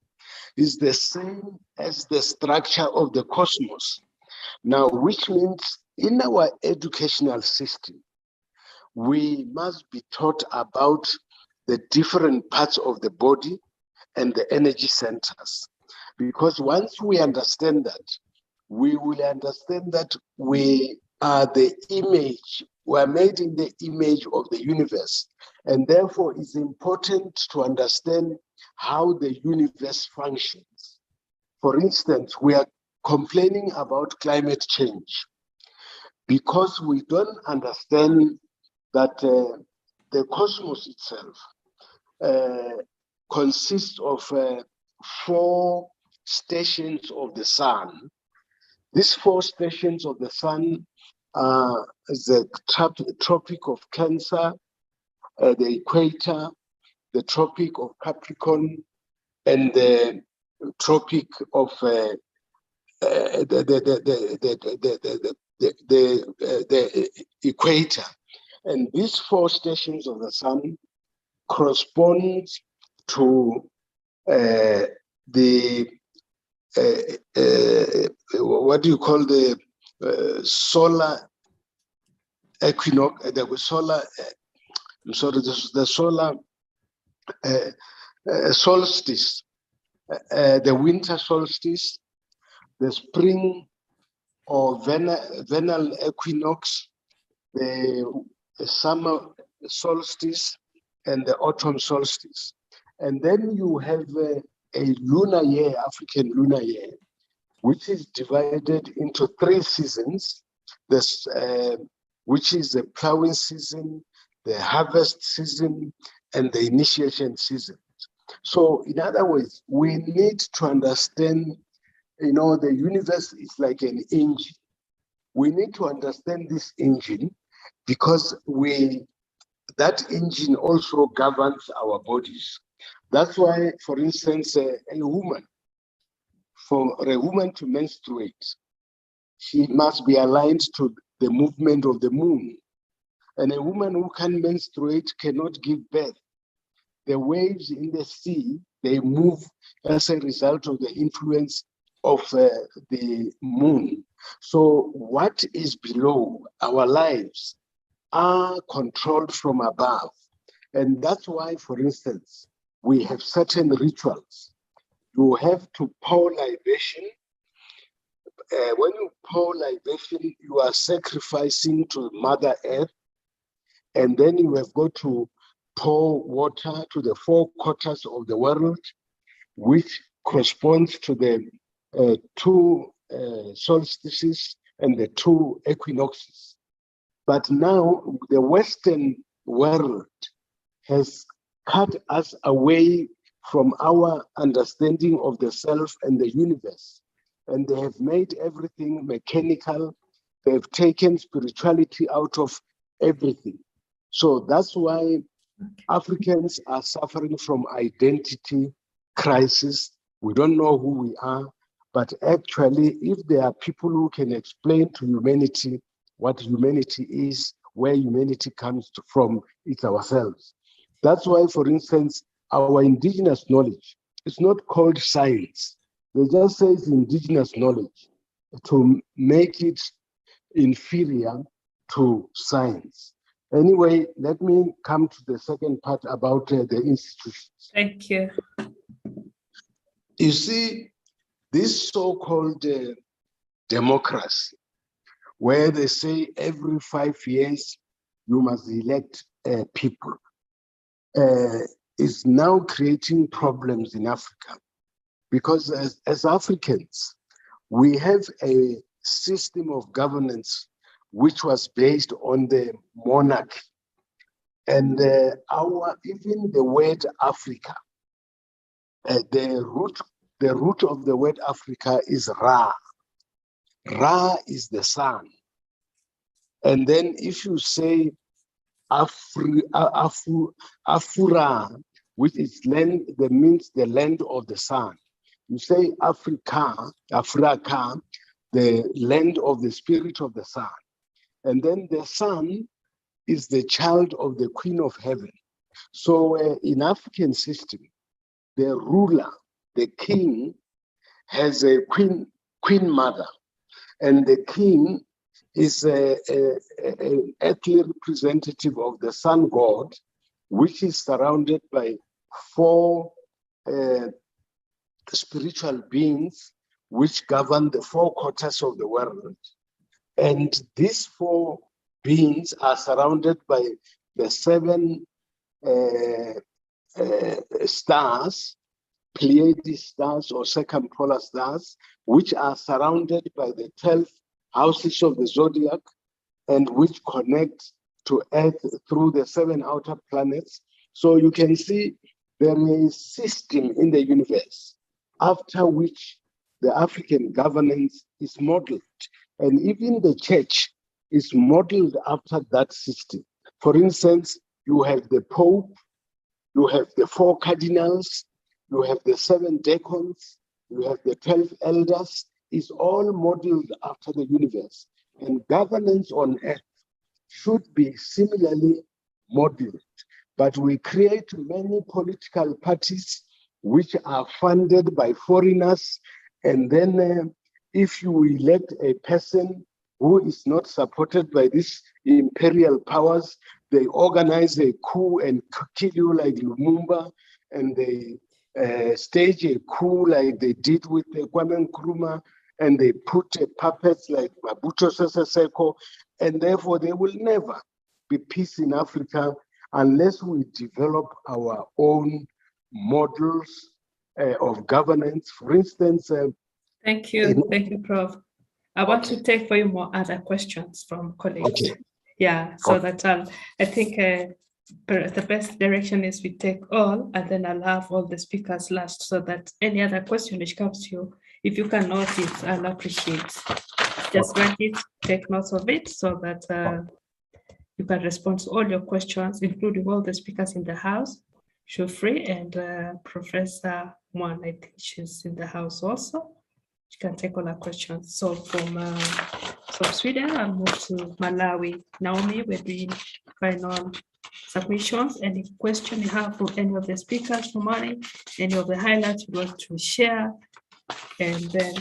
is the same as the structure of the cosmos. Now, which means in our educational system, we must be taught about the different parts of the body and the energy centers. Because once we understand that, we will understand that we are the image, we are made in the image of the universe. And therefore, it's important to understand how the universe functions. For instance, we are complaining about climate change because we don't understand that the cosmos itself consists of 4 stations of the sun. These 4 stations of the sun are the Tropic of Cancer, the equator, the Tropic of Capricorn, and the Tropic of the equator. And these 4 stations of the sun correspond to the what do you call the solar equinox, the solar, I'm sorry, the solar solstice, the winter solstice, the spring or vernal equinox, the summer solstice, and the autumn solstice. And then you have a lunar year, African lunar year, which is divided into 3 seasons, this, which is the plowing season, the harvest season, and the initiation season. So in other words, we need to understand, the universe is like an engine. We need to understand this engine because that engine also governs our bodies. That's why, for instance, for a woman to menstruate, she must be aligned to the movement of the moon. And a woman who can menstruate cannot give birth. The waves in the sea, they move as a result of the influence of the moon. So what is below our lives are controlled from above. And that's why, for instance, we have certain rituals. You have to pour libation. When you pour libation, you are sacrificing to Mother Earth. And then you have got to pour water to the 4 quarters of the world, which corresponds to the 2 solstices and the 2 equinoxes. But now the Western world has cut us away from our understanding of the self and the universe. And they have made everything mechanical. They've taken spirituality out of everything. So that's why Africans are suffering from identity crisis. We don't know who we are, but actually, if there are people who can explain to humanity what humanity is, where humanity comes from, it's ourselves. That's why, for instance, our indigenous knowledge, it's not called science. They just say it's indigenous knowledge to make it inferior to science. Anyway, let me come to the second part about the institutions. Thank you. You see, this so-called democracy, where they say every 5 years you must elect people, is now creating problems in Africa. Because as Africans, we have a system of governance which was based on the monarchy. And even the word Africa, the root of the word Africa is Ra. Ra is the sun. And then if you say Afura, which is land, that means the land of the sun. You say Africa, the land of the spirit of the sun. And then the sun is the child of the Queen of Heaven. So in African system, the ruler, the king, has a queen mother, and the king is an earthly representative of the sun god, which is surrounded by 4 spiritual beings which govern the 4 quarters of the world. And these 4 beings are surrounded by the 7 stars, Pleiades stars or circumpolar stars, which are surrounded by the 12 houses of the zodiac and which connect to Earth through the 7 outer planets. So you can see there is a system in the universe after which the African governance is modeled. And even the church is modeled after that system. For instance, you have the Pope, you have the 4 cardinals, you have the 7 deacons, you have the 12 elders. It's all modeled after the universe. And governance on earth should be similarly modeled. But we create many political parties which are funded by foreigners. And then if you elect a person who is not supported by these imperial powers, they organize a coup and kill you like Lumumba, and they stage a coup like they did with Kwame Nkrumah, and they put puppets like Mabuto Sese Seko, and therefore there will never be peace in Africa unless we develop our own models of governance. For instance, thank you, Prof. I want to take for you more other questions from colleagues. Okay. Yeah, so that I think the best direction is we take all, and then I'll have all the speakers last, so that any other question which comes to you, if you can note it, I'll appreciate. Just write it, take notes of it, so that you can respond to all your questions, including all the speakers in the house. Feel free, and Professor Mwan, I think she's in the house also. She can take all our questions. So from Sweden, I'll move to Malawi. Naomi, we're doing final submissions. Any question you have for any of the speakers for Mali, any of the highlights you want to share, and then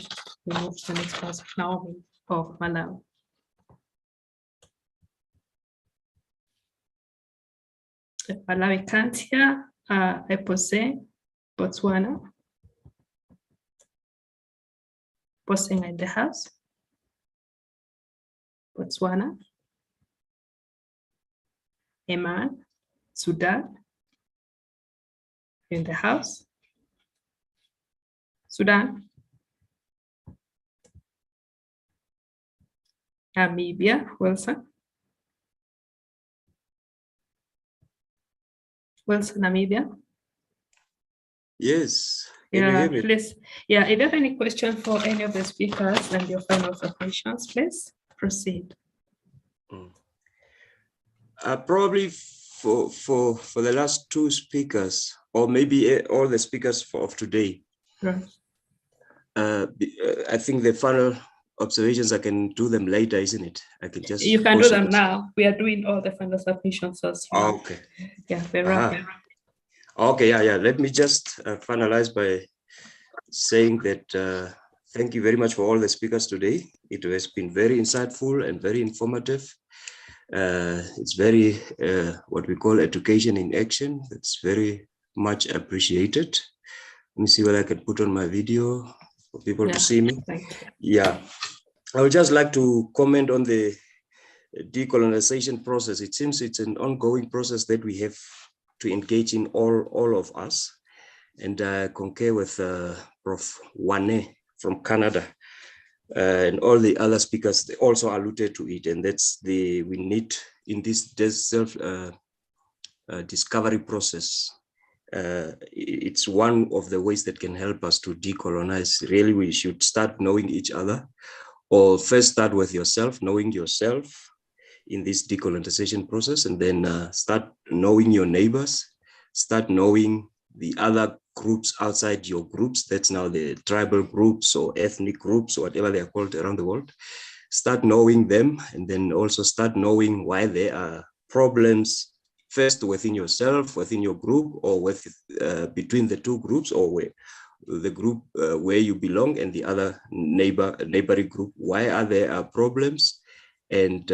we move to the next person, Naomi of Malawi. If Malawi can't hear, Epose, Botswana. Posting in the house. Botswana. Eman, Sudan. In the house. Sudan. Namibia, Wilson. Wilson, Namibia. Yes. Yeah, please. Yeah, if you have any questions for any of the speakers and your final submissions, please proceed. Probably for the last 2 speakers, or maybe all the speakers of today. Right. I think the final observations, I can do them later, isn't it? I can just. You can do them now. We are doing all the final submissions as well. Okay. Yeah, very rapid. Okay, yeah. Let me just finalize by saying that thank you very much for all the speakers today. It has been very insightful and very informative. It's very what we call education in action. It's very much appreciated. Let me see what I can put on my video for people to see me. Yeah, I would just like to comment on the decolonization process. It seems it's an ongoing process that we have to engage in, all of us. And I concur with Prof. Wane from Canada and all the other speakers. They also alluded to it, and that's we need in this self discovery process. It's one of the ways that can help us to decolonize. Really, we should start knowing each other, or first start with yourself, knowing yourself in this decolonization process, and then start knowing your neighbors, start knowing the other groups outside your groups. That's now the tribal groups or ethnic groups or whatever they are called around the world. Start knowing them, and then also start knowing why there are problems first within yourself, within your group, or with between the two groups, or where the group where you belong and the other neighboring group. Why are there problems, and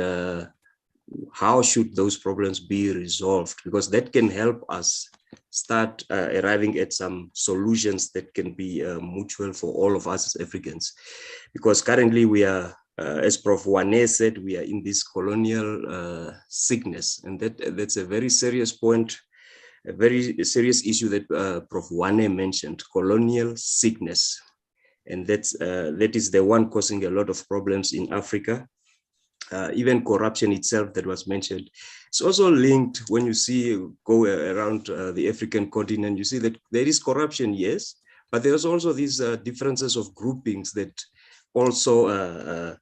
how should those problems be resolved? Because that can help us start arriving at some solutions that can be mutual for all of us as Africans. Because currently we are, as Prof. Wane said, we are in this colonial sickness, and that's a very serious point, a very serious issue that Prof. Wane mentioned, colonial sickness. And that is the one causing a lot of problems in Africa. Even corruption itself that was mentioned. It's also linked when you go around the African continent, you see that there is corruption, yes, but there's also these differences of groupings that also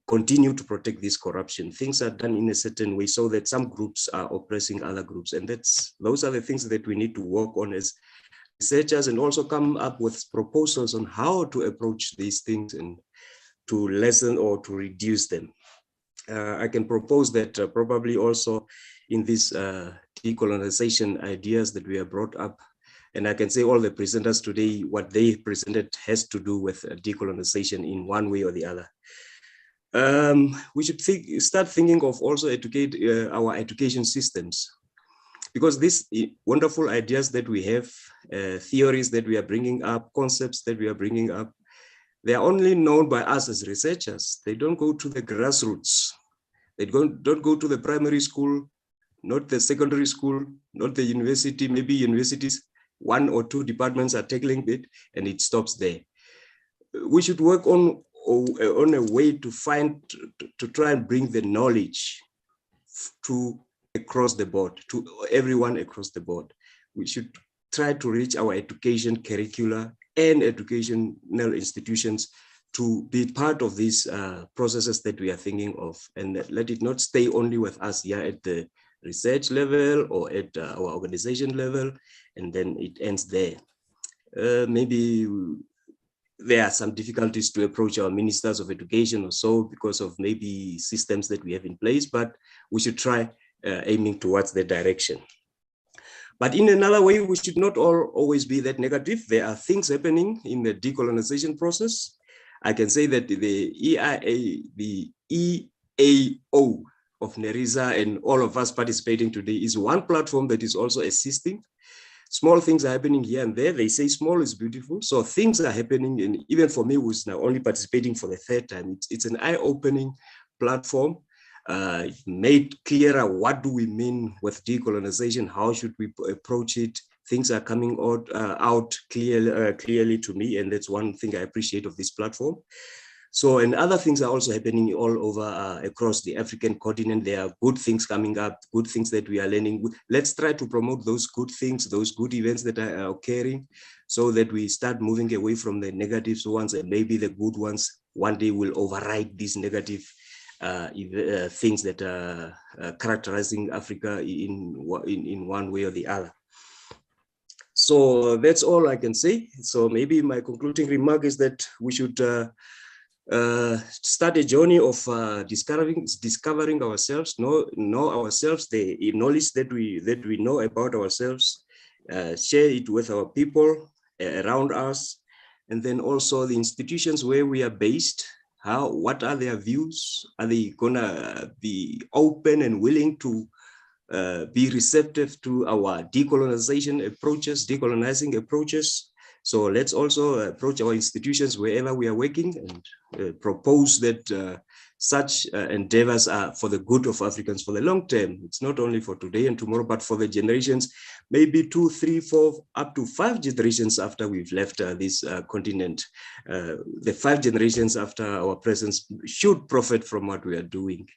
continue to protect this corruption. Things are done in a certain way so that some groups are oppressing other groups. And those are the things that we need to work on as researchers, and also come up with proposals on how to approach these things and to lessen or to reduce them. I can propose that probably also in these decolonization ideas that we have brought up, and I can say all the presenters today, what they presented has to do with decolonization in one way or the other. We should start thinking of also educate our education systems, because these wonderful ideas that we have, theories that we are bringing up, concepts that we are bringing up, they are only known by us as researchers. They don't go to the grassroots. They don't go to the primary school, not the secondary school, not the university. Maybe universities, 1 or 2 departments are tackling it, and it stops there. We should work on a way to try and bring the knowledge across the board, to everyone across the board. We should try to reach our education curricula and educational institutions to be part of these processes that we are thinking of, and let it not stay only with us here at the research level or at our organization level, and then it ends there. Maybe there are some difficulties to approach our ministers of education or so because of maybe systems that we have in place, but we should try aiming towards the direction. But in another way, we should not always be that negative. There are things happening in the decolonization process. I can say that the EAO of Nerissa and all of us participating today is one platform that is also assisting. Small things are happening here and there. They say small is beautiful. So things are happening, and even for me, who's now only participating for the 3rd time, it's an eye-opening platform. Made clearer what do we mean with decolonization, how should we approach it. Things are coming out clearly to me, and that's one thing I appreciate of this platform. So, and other things are also happening all over across the African continent. There are good things coming up, good things that we are learning. Let's try to promote those good things, those good events that are occurring, so that we start moving away from the negative ones, and maybe the good ones one day will override these negative things that are characterizing Africa in one way or the other. So that's all I can say. So maybe my concluding remark is that we should start a journey of discovering ourselves, know ourselves, the knowledge that we know about ourselves, share it with our people around us, and then also the institutions where we are based. What are their views? Are they gonna be open and willing to be receptive to our decolonizing approaches? So let's also approach our institutions wherever we are working and propose that such endeavors are for the good of Africans for the long term. It's not only for today and tomorrow, but for the generations, maybe 2, 3, 4, up to 5 generations after we've left this continent. The 5 generations after our presence should profit from what we are doing.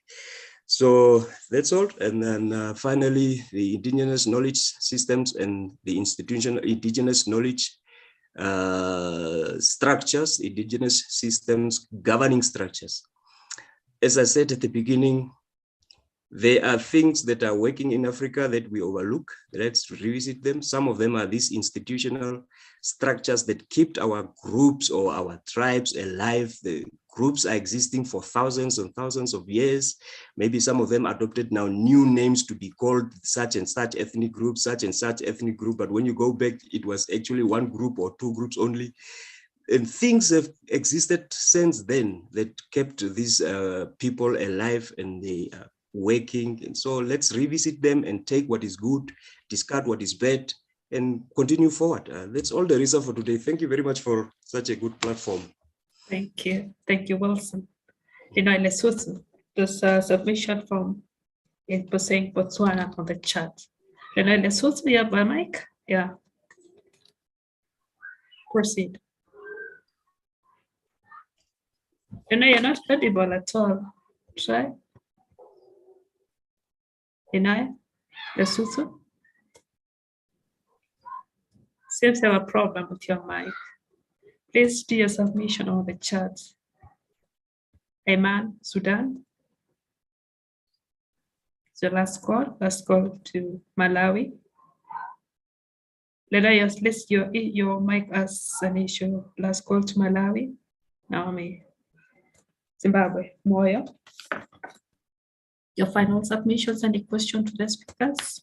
So that's all. And then finally, the indigenous knowledge systems and the institutional indigenous knowledge structures, indigenous systems, governing structures. As I said at the beginning, there are things that are working in Africa that we overlook. Let's revisit them. Some of them are these institutional structures that kept our groups or our tribes alive, the groups are existing for thousands and thousands of years. Maybe some of them adopted now new names to be called such and such ethnic group, such and such ethnic group. But when you go back, it was actually one group or two groups only. And things have existed since then that kept these people alive, and they are working. And so let's revisit them and take what is good, discard what is bad, and continue forward. That's all there is for today. Thank you very much for such a good platform. Thank you. Thank you, Wilson. In Lesotho, there's a submission from saying Botswana on the chat. In Lesotho, you have a mic? Yeah. Proceed. You're not audible at all. Try. Lesotho? Seems you have a problem with your mic. Please do your submission on the chat. Ayman, Sudan. So last call to Malawi. Let us list your mic as an issue. Last call to Malawi. Naomi. Zimbabwe. Moyo. Your final submissions and the question to the speakers.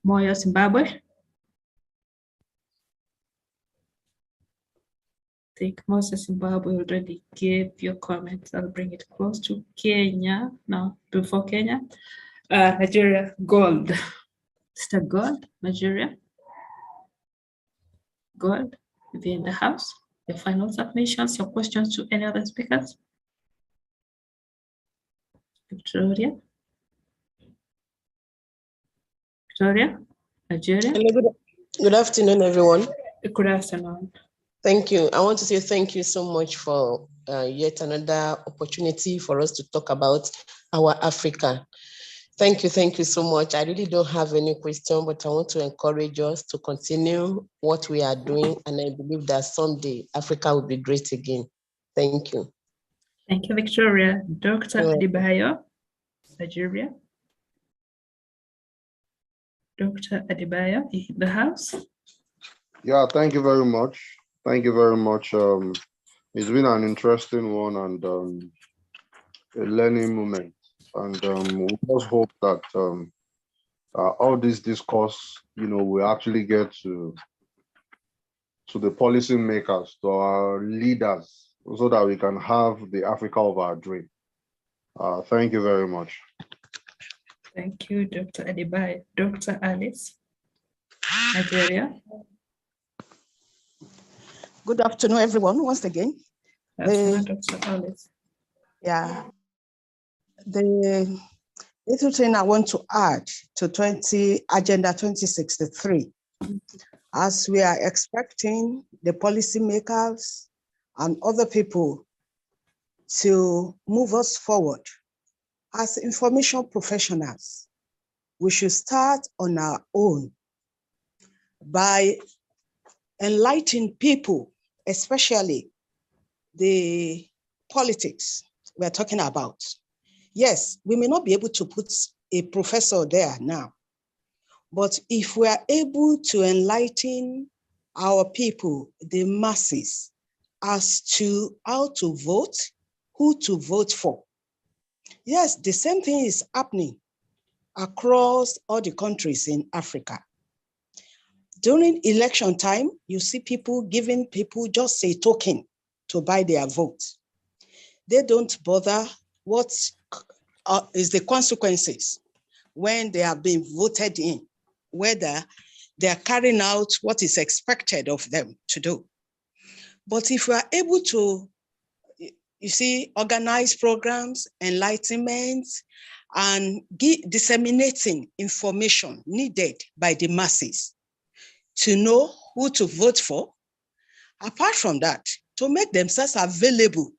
Moyo, Zimbabwe. I think Moses Zimbabwe already gave your comments. I'll bring it close to Kenya. No, before Kenya. Nigeria, Gold. Mr. Gold, Nigeria. Gold, if you're in the house. Your final submissions, your questions to any other speakers. Victoria. Victoria, Nigeria. Hello, good afternoon, everyone. Good afternoon. Thank you. I want to say thank you so much for yet another opportunity for us to talk about our Africa. Thank you so much. I really don't have any question, but I want to encourage us to continue what we are doing, and I believe that someday Africa will be great again. Thank you. Thank you, Victoria. Dr. Adebayo, Nigeria. Dr. Adebayo, in the house. Yeah, thank you very much. Thank you very much. It's been an interesting one and a learning moment. And we just hope that all this discourse, we actually get to the policy makers, to our leaders, so that we can have the Africa of our dream. Thank you very much. Thank you, Dr. Adebayo. Dr. Alice, Nigeria. Good afternoon, everyone, once again. Dr. Alice. Yeah. The little thing I want to add to Agenda 2063, as we are expecting the policymakers and other people to move us forward, as information professionals, we should start on our own by enlightening people, especially the politics we're talking about. Yes, we may not be able to put a professor there now, but if we are able to enlighten our people, the masses, as to how to vote, who to vote for. Yes, the same thing is happening across all the countries in Africa. During election time, you see people giving people just a token to buy their vote. They don't bother what is the consequences when they are being voted in, whether they are carrying out what is expected of them to do. But if we are able to, organize programs, enlightenment, and disseminating information needed by the masses to know who to vote for, apart from that, to make themselves available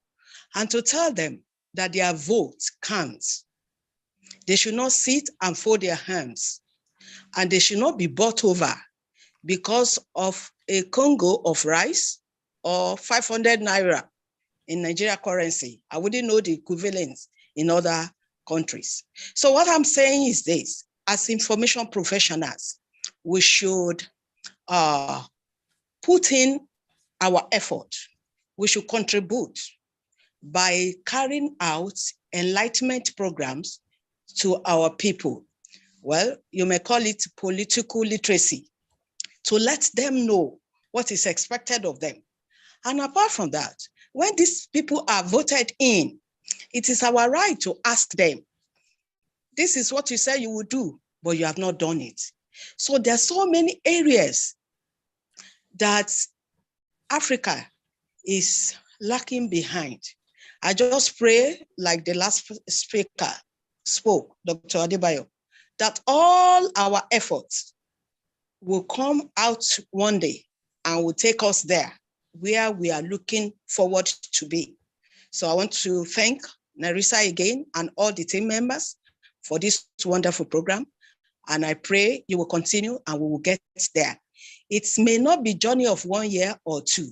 and to tell them that their vote counts. They should not sit and fold their hands, and they should not be bought over because of a Congo of rice or 500 naira in Nigeria currency. I wouldn't know the equivalent in other countries. So what I'm saying is this: as information professionals, we should put in our effort we should contribute by carrying out enlightenment programs to our people. Well, you may call it political literacy, to let them know what is expected of them. And apart from that, when these people are voted in, it is our right to ask them, this is what you said you would do, but you have not done it. So there are so many areas that Africa is lacking behind. I just pray, like the last speaker spoke, Dr. Adebayo, that all our efforts will come out one day and will take us there where we are looking forward to be. So I want to thank Nerissa again and all the team members for this wonderful program. And I pray you will continue and we will get there. It may not be a journey of 1 year or 2,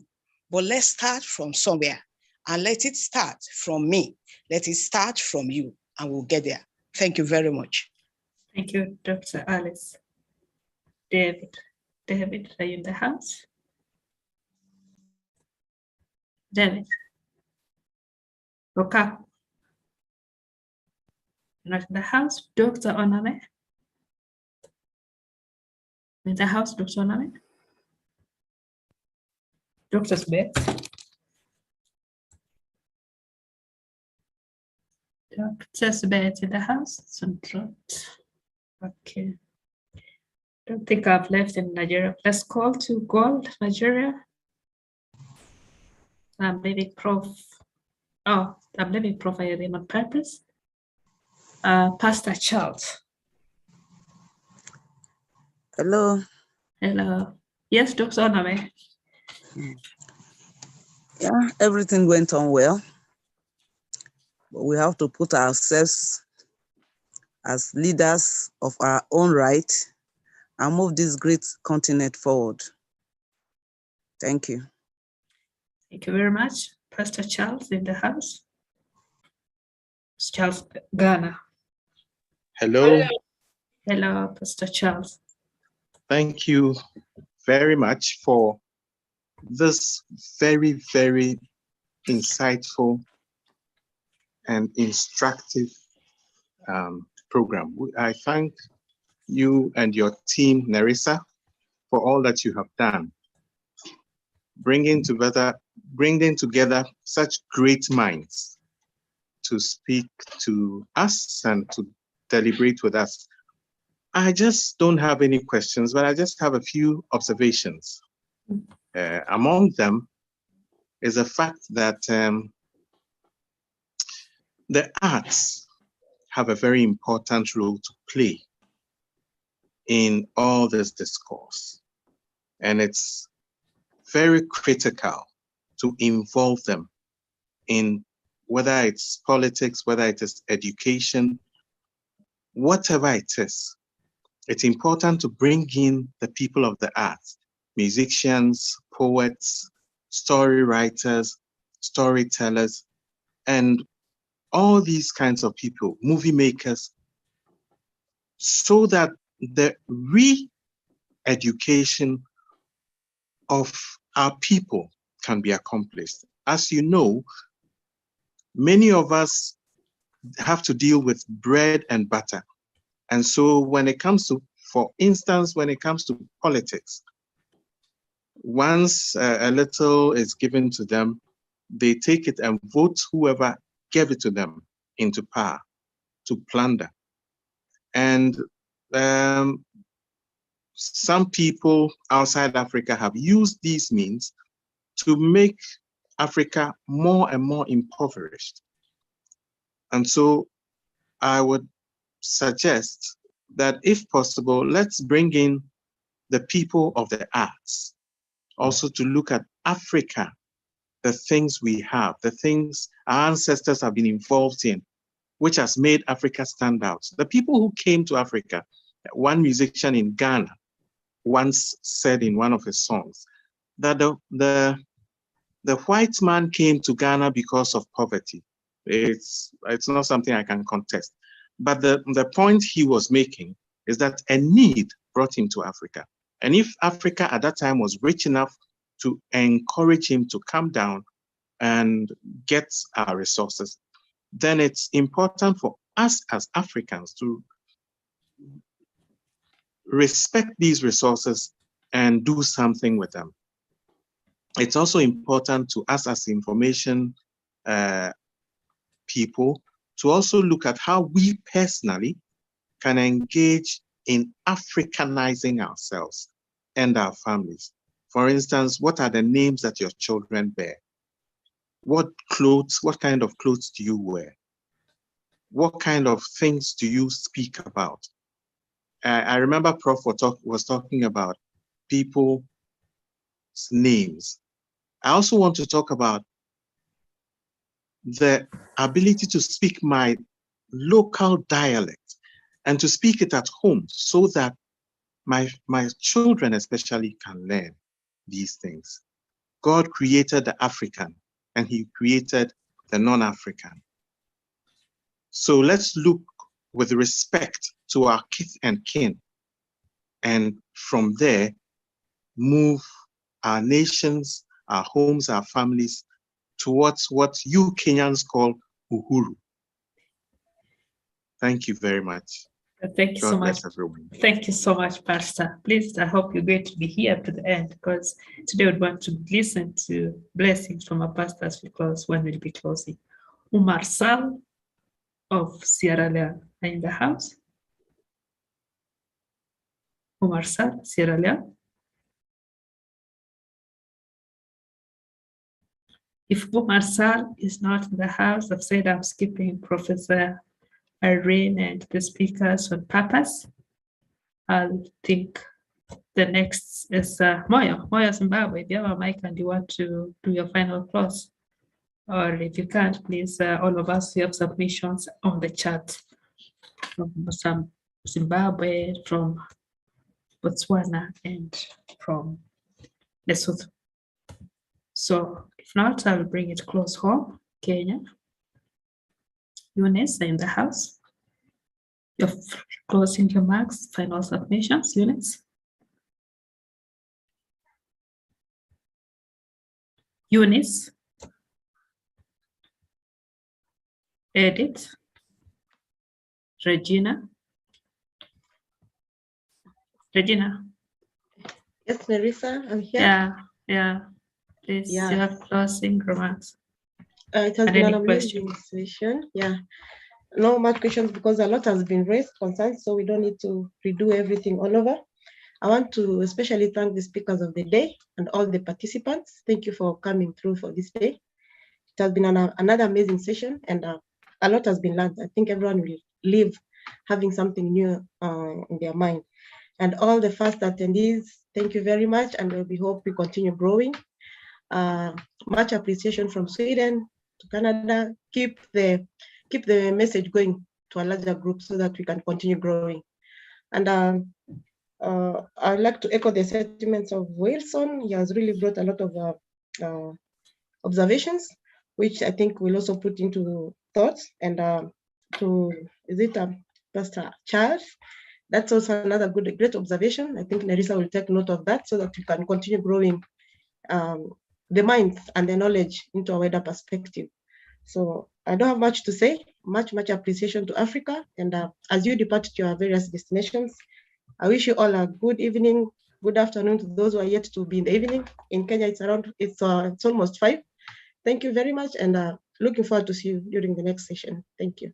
but let's start from somewhere and let it start from me. Let it start from you and we'll get there. Thank you very much. Thank you, Dr. Alice. David, are you in the house? David. Okay. Not in the house. Dr. Oname. In the house, Dr. Oname. Dr. Smith. Dr. Smith in the house. Okay. Don't think I've left in Nigeria. Let's call to Gold, Nigeria. I'm leaving Prof. Oh, I'm leaving Prof. Irene on purpose. Pastor Charles. Hello. Hello. Yes, Dr. Oname. Yeah, everything went on well. But we have to put ourselves as leaders of our own right and move this great continent forward. Thank you. Thank you very much. Pastor Charles in the house. Charles Ghana. Hello. Hello, Pastor Charles. Thank you very much for this very, very insightful and instructive program. I thank you and your team, Nerissa, for all that you have done, bringing together such great minds to speak to us and to deliberate with us. I just don't have any questions, but I just have a few observations. Among them is the fact that the arts have a very important role to play in all this discourse. And it's very critical to involve them in whether it's politics, whether it is education, whatever it is. It's important to bring in the people of the arts, musicians, poets, story writers, storytellers, and all these kinds of people, movie makers, so that the re-education of our people can be accomplished. As you know, many of us have to deal with bread and butter. And so when it comes to, for instance, when it comes to politics, once a little is given to them, they take it and vote whoever gave it to them into power to plunder. And some people outside Africa have used these means to make Africa more and more impoverished. And so I would suggest that if possible, let's bring in the people of the arts also to look at Africa, the things we have, the things our ancestors have been involved in, which has made Africa stand out. The people who came to Africa, one musician in Ghana once said in one of his songs that the white man came to Ghana because of poverty. It's not something I can contest. But the point he was making is that a need brought him to Africa. And if Africa at that time was rich enough to encourage him to come down, and gets our resources, then it's important for us as Africans to respect these resources and do something with them. It's also important to us as information people to also look at how we personally can engage in Africanizing ourselves and our families. For instance, what are the names that your children bear? What kind of clothes do you wear? What kind of things do you speak about? I remember Prof was talking about people's names. I also want to talk about the ability to speak my local dialect and to speak it at home so that my children especially can learn these things. God created the African and he created the non-African. So let's look with respect to our kith and kin, and from there, move our nations, our homes, our families towards what you Kenyans call uhuru. Thank you very much. Thank you God so bless much. everyone. Thank you so much, Pastor. Please, I hope you're going to be here to the end, because today we want to listen to blessings from our pastors because when we'll be closing. Umar Sal of Sierra Leone are in the house. Umar Sal, Sierra Leone. If Umar Sal is not in the house, I've said I'm skipping Professor Irene and the speakers on purpose. I'll think the next is Moyo Zimbabwe. If you have a mic and you want to do your final close, or if you can't, please, all of us, we have submissions on the chat from some Zimbabwe, from Botswana, and from Lesotho. So if not, I'll bring it close home. Kenya. Eunice in the house. You're closing your marks, final submissions, Eunice. Eunice. Edith. Regina. Regina. Yes, Nerissa, I'm here. Yeah. Please, Yeah. you have closing remarks. It has And been an any amazing session. Yeah. No much questions because a lot has been raised, concerns, so we don't need to redo everything all over. I want to especially thank the speakers of the day and all the participants. Thank you for coming through for this day. It has been another amazing session, and a lot has been learned. I think everyone will leave having something new in their mind. And all the first attendees, thank you very much, and we hope we continue growing. Much appreciation from Sweden to Canada. Keep the message going to a larger group so that we can continue growing. And I'd like to echo the sentiments of Wilson. He has really brought a lot of observations, which I think we'll also put into thoughts. And Pastor Charles? That's also another great observation. I think Nerissa will take note of that so that we can continue growing the minds and the knowledge into a wider perspective. So I don't have much to say. Much appreciation to Africa. And as you depart to your various destinations, I wish you all a good evening, good afternoon to those who are yet to be in the evening. In Kenya, it's almost 5. Thank you very much, and looking forward to see you during the next session. Thank you.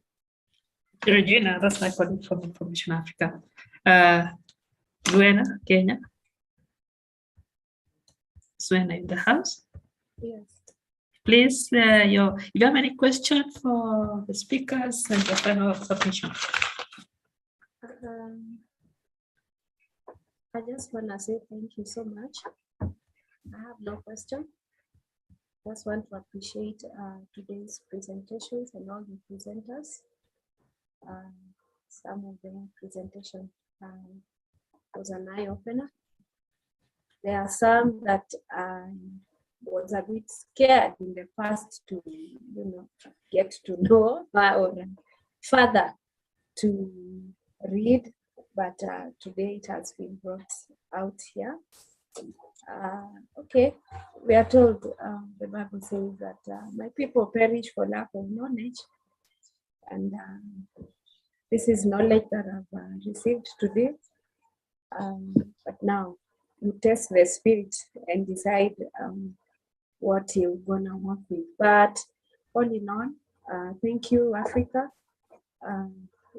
Regina, that's my colleague from Information Africa. Zuena, Kenya. Zuena in the house. Yes. Please, if you have any question for the speakers and the final submission. I just want to say thank you so much. I have no question. Just want to appreciate today's presentations and all the presenters. Some of the presentation was an eye-opener. There are some that I was a bit scared in the past to, get to know or further to read, but today it has been brought out here. Okay, we are told, the Bible says that my people perish for lack of knowledge. And this is knowledge that I've received today. But now you test the spirit and decide what you're gonna work with. But all in all, thank you, Africa.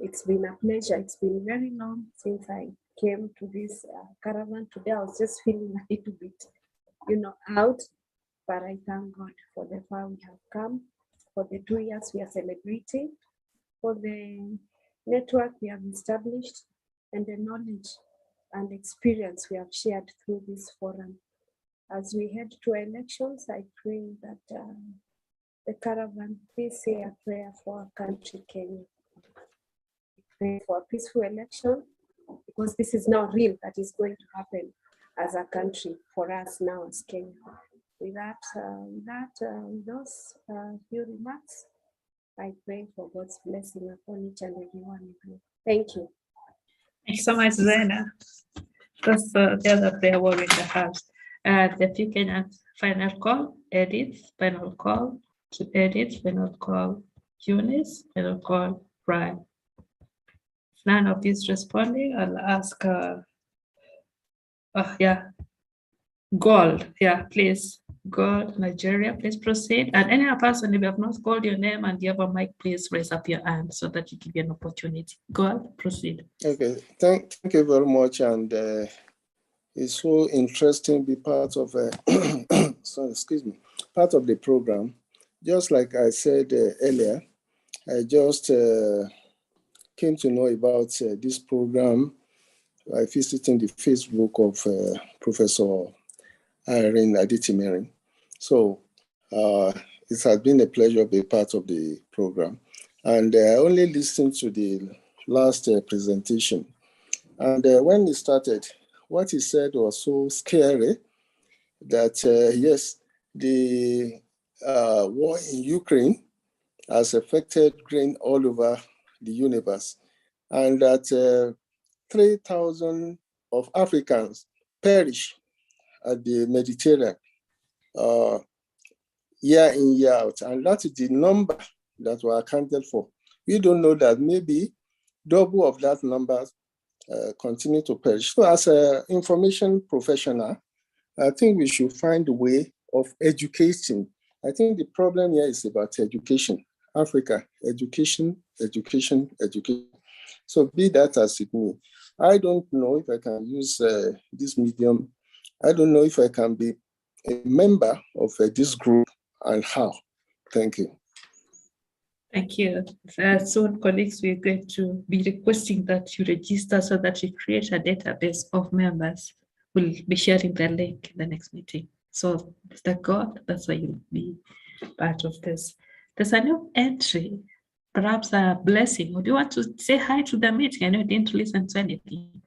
It's been a pleasure. It's been very long since I came to this caravan. Today I was just feeling a little bit, out. But I thank God for the far we have come, for the 2 years we are celebrating, for the network we have established, and the knowledge and experience we have shared through this forum. As we head to elections, I pray that the caravan, please say a prayer for our country, Kenya. We pray for a peaceful election, because this is now real that is going to happen as a country for us now as Kenya. With those few remarks, I pray for God's blessing upon each and every one of you. Thank you. Thank you so much, Zena. That's the other prayer warrior in the house. The few Kenyan final call, Edith, final call to Edith, final call, Eunice, final call, Brian. If none of these responding, I'll ask, Gold, please. Gold, Nigeria, please proceed. And any other person, if you have not called your name and you have a mic, please raise up your hand so that you give you an opportunity. Gold, proceed. Okay, thank you very much. And it's so interesting to be part of part of the program. Just like I said earlier, I just came to know about this program by visiting the Facebook of Professor Irene Aditimirin. So it has been a pleasure to be part of the program. And I only listened to the last presentation. And when he started, what he said was so scary that, yes, the war in Ukraine has affected grain all over the universe. And that 3,000 of Africans perish at the Mediterranean year in, year out. And that is the number that were accounted for. We don't know that maybe double of that number continue to perish. So as an information professional, I think we should find a way of educating. I think the problem here is about education. Africa, education, education, education. So be that as it may. I don't know if I can use this medium. I don't know if I can be a member of this group and how. Thank you. Thank you. Soon, colleagues, we're going to be requesting that you register so that we create a database of members. We'll be sharing the link in the next meeting. So, Mr. God, that's why you'll be part of this. There's a new entry, perhaps a blessing. Would you want to say hi to the meeting? I know you didn't listen to anything.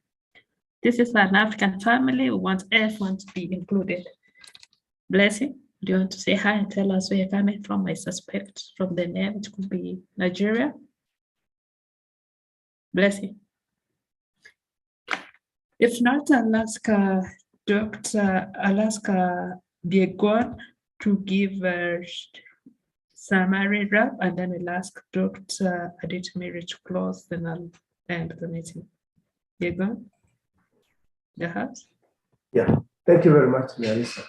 This is an African family. We want everyone to be included. Blessing, do you want to say hi and tell us where you're coming from? I suspect from the name it could be Nigeria. Blessing. If not, I'll ask Dr. Diegon to give a summary wrap, and then we'll ask Dr. Aditimirin to close, then I'll end the meeting. Diegon, the house? Yeah, thank you very much, Larissa.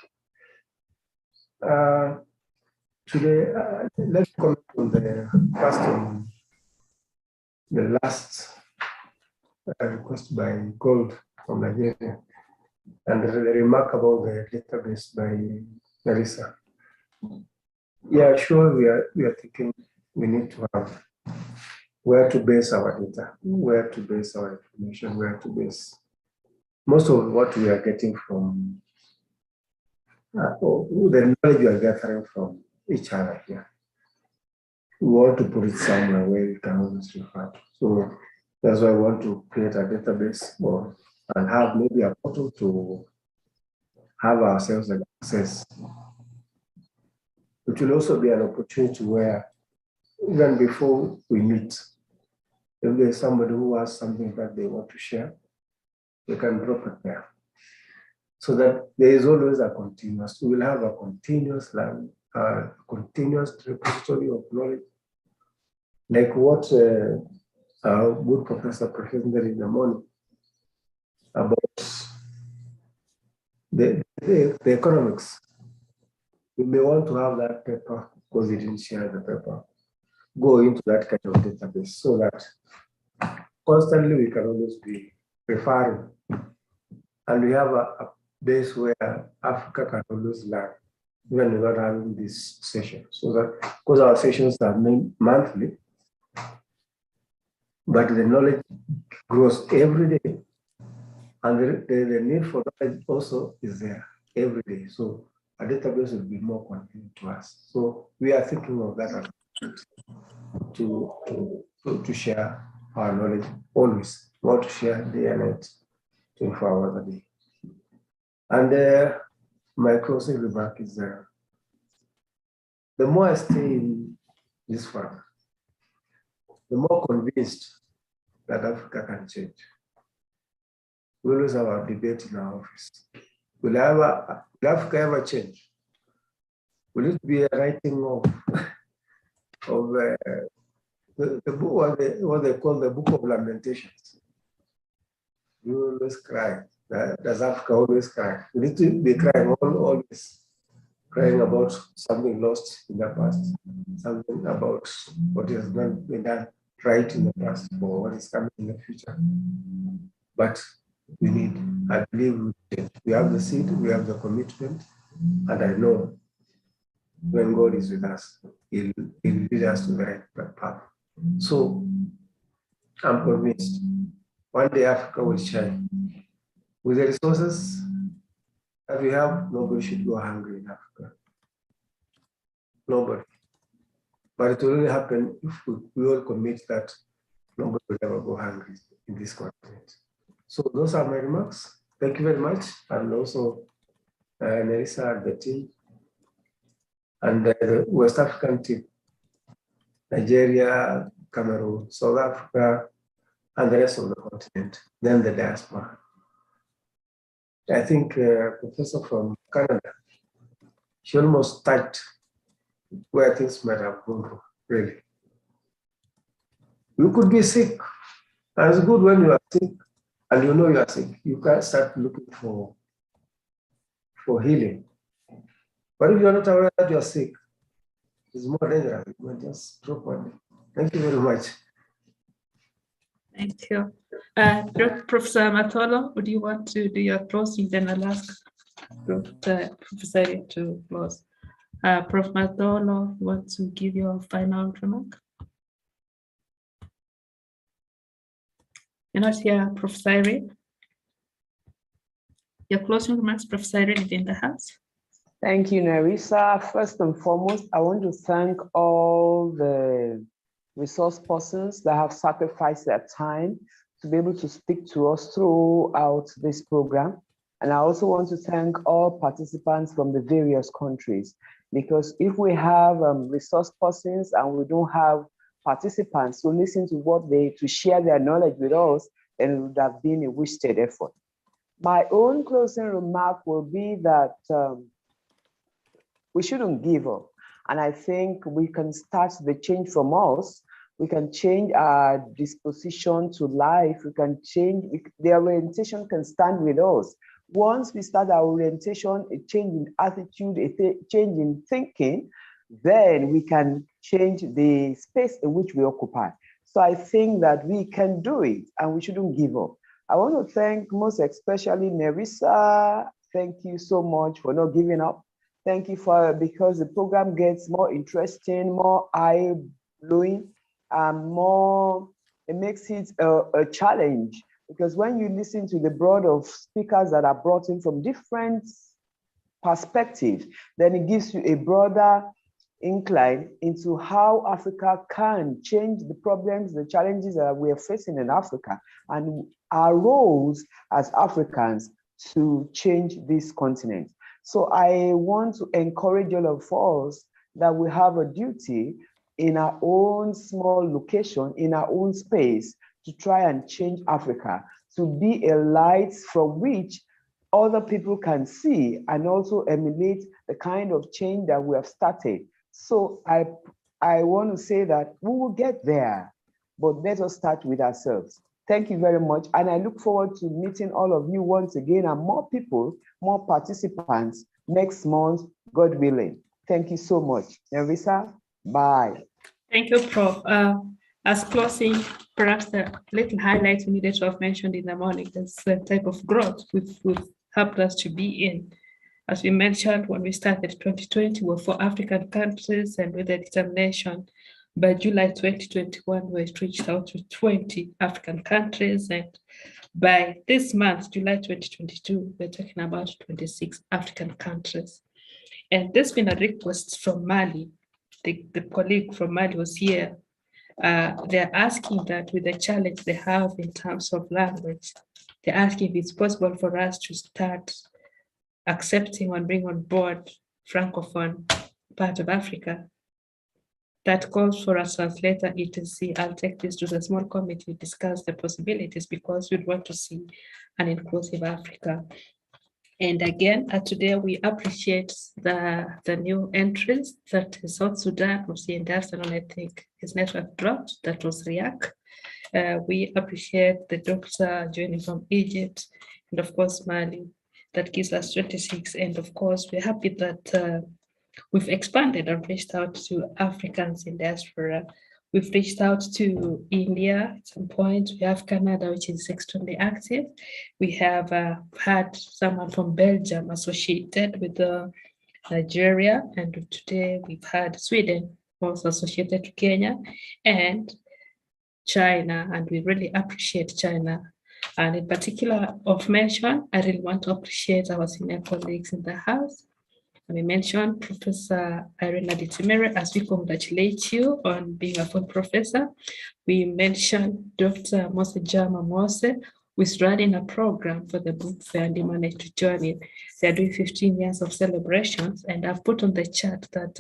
Today, let's comment on the first one, the last request by Gold from Nigeria, and the remark about the database by Larissa. Yeah, sure, we are thinking we need to have where to base our data, where to base our information, where to base most of what we are getting from the knowledge we are gathering from each other here. We want to put it somewhere where we can always refer to. So that's why I want to create a database and have maybe a portal to have ourselves access. It will also be an opportunity where even before we meet, if there's somebody who has something that they want to share, they can drop it there. so that there is always a continuous, we will have a continuous learning, continuous repository of knowledge, like what our good professor presented in the morning about the economics. We may want to have that paper because we didn't share the paper, go into that kind of database so that constantly we can always be referring. And we have a base where Africa can always learn, even without having this session. So that, because our sessions are monthly, but the knowledge grows every day. And the need for knowledge also is there every day. So a database will be more convenient to us. So we are thinking of that to share our knowledge always, not to share day and night, 24 hours a day. And my closing remark is the more I stay in this forum, the more convinced that Africa can change. We always have a debate in our office. Will Africa ever change? Will it be a writing of the book, what they call the Book of Lamentations? You always cry. Does Africa always cry? We need to be crying always, crying about something lost in the past, something about what has been done right in the past or what is coming in the future. But we need, I believe we have the seed, we have the commitment, and I know when God is with us, He'll lead us to the right path. So I'm convinced one day Africa will shine. With the resources that we have, nobody should go hungry in Africa. Nobody. But it will only happen if we all commit that nobody will ever go hungry in this continent. So those are my remarks. Thank you very much. And also Nerissa and the team, and the West African team, Nigeria, Cameroon, South Africa, and the rest of the continent, then the diaspora. I think Professor from Canada, she almost touched where things might have gone wrong, really. You could be sick, and it's good when you are sick, and you know you are sick. You can start looking for healing. But if you are not aware that you are sick, it's more dangerous. You might just drop one day. Thank you very much. Thank you. Professor Matolo, would you want to do your closing? Then I'll ask Professor to close. Prof. Matolo, you want to give your final remark? You're not here, Professor Irene. Your closing remarks, Professor Irene, in the house. Thank you, Nerissa. First and foremost, I want to thank all the resource persons that have sacrificed their time to be able to speak to us throughout this program. And I also want to thank all participants from the various countries, because if we have resource persons and we don't have participants to listen to share their knowledge with us, then it would have been a wasted effort. My own closing remark will be that we shouldn't give up. And I think we can start the change from us. We can change our disposition to life. We can change, the orientation can stand with us. Once we start our orientation, a change in attitude, a change in thinking, then we can change the space in which we occupy. So I think that we can do it and we shouldn't give up. I want to thank most especially Nerissa. Thank you so much for not giving up. Thank you because the program gets more interesting, more eye-blowing, and it makes it a challenge. Because when you listen to the broad of speakers that are brought in from different perspectives, then it gives you a broader incline into how Africa can change the problems, the challenges that we are facing in Africa, and our roles as Africans to change this continent. So I want to encourage all of us that we have a duty in our own small location, in our own space, to try and change Africa, to be a light from which other people can see and also emulate the kind of change that we have started. So I want to say that we will get there, but let us start with ourselves. Thank you very much. And I look forward to meeting all of you once again and more people, more participants next month, God willing. Thank you so much. Nerissa, bye. Thank you, Prof. As closing, perhaps the little highlights we needed to have mentioned in the morning, is the type of growth we've helped us to be in. As we mentioned, when we started 2020, we were for African countries, and with the determination, by July 2021, we reached out to 20 African countries. And by this month, July 2022, we're talking about 26 African countries. And there's been a request from Mali. The colleague from Mali was here. They're asking that with the challenge they have in terms of language, they're asking if it's possible for us to start accepting and bring on board Francophone part of Africa. That calls for a translator, etc. I'll take this to the small committee to discuss the possibilities, because we'd want to see an inclusive Africa. And again, today we appreciate the new entries, that is South Sudan, Hussein Darsan, and I think his network dropped, that was Riak. We appreciate the doctor joining from Egypt, and of course Mali. That gives us 26. And of course, we're happy that we've expanded and reached out to Africans in diaspora. We've reached out to India at some point. We have Canada, which is extremely active. We have had someone from Belgium associated with Nigeria. And today we've had Sweden also associated to Kenya and China. And we really appreciate China. And in particular of mention, I really want to appreciate our senior colleagues in the House. We mentioned Professor Irena Ditimere, as we congratulate you on being a full professor. We mentioned Dr. Mose Jama Mose, who is running a program for the book fair, and he managed to join it. They are doing 15 years of celebrations, and I've put on the chat that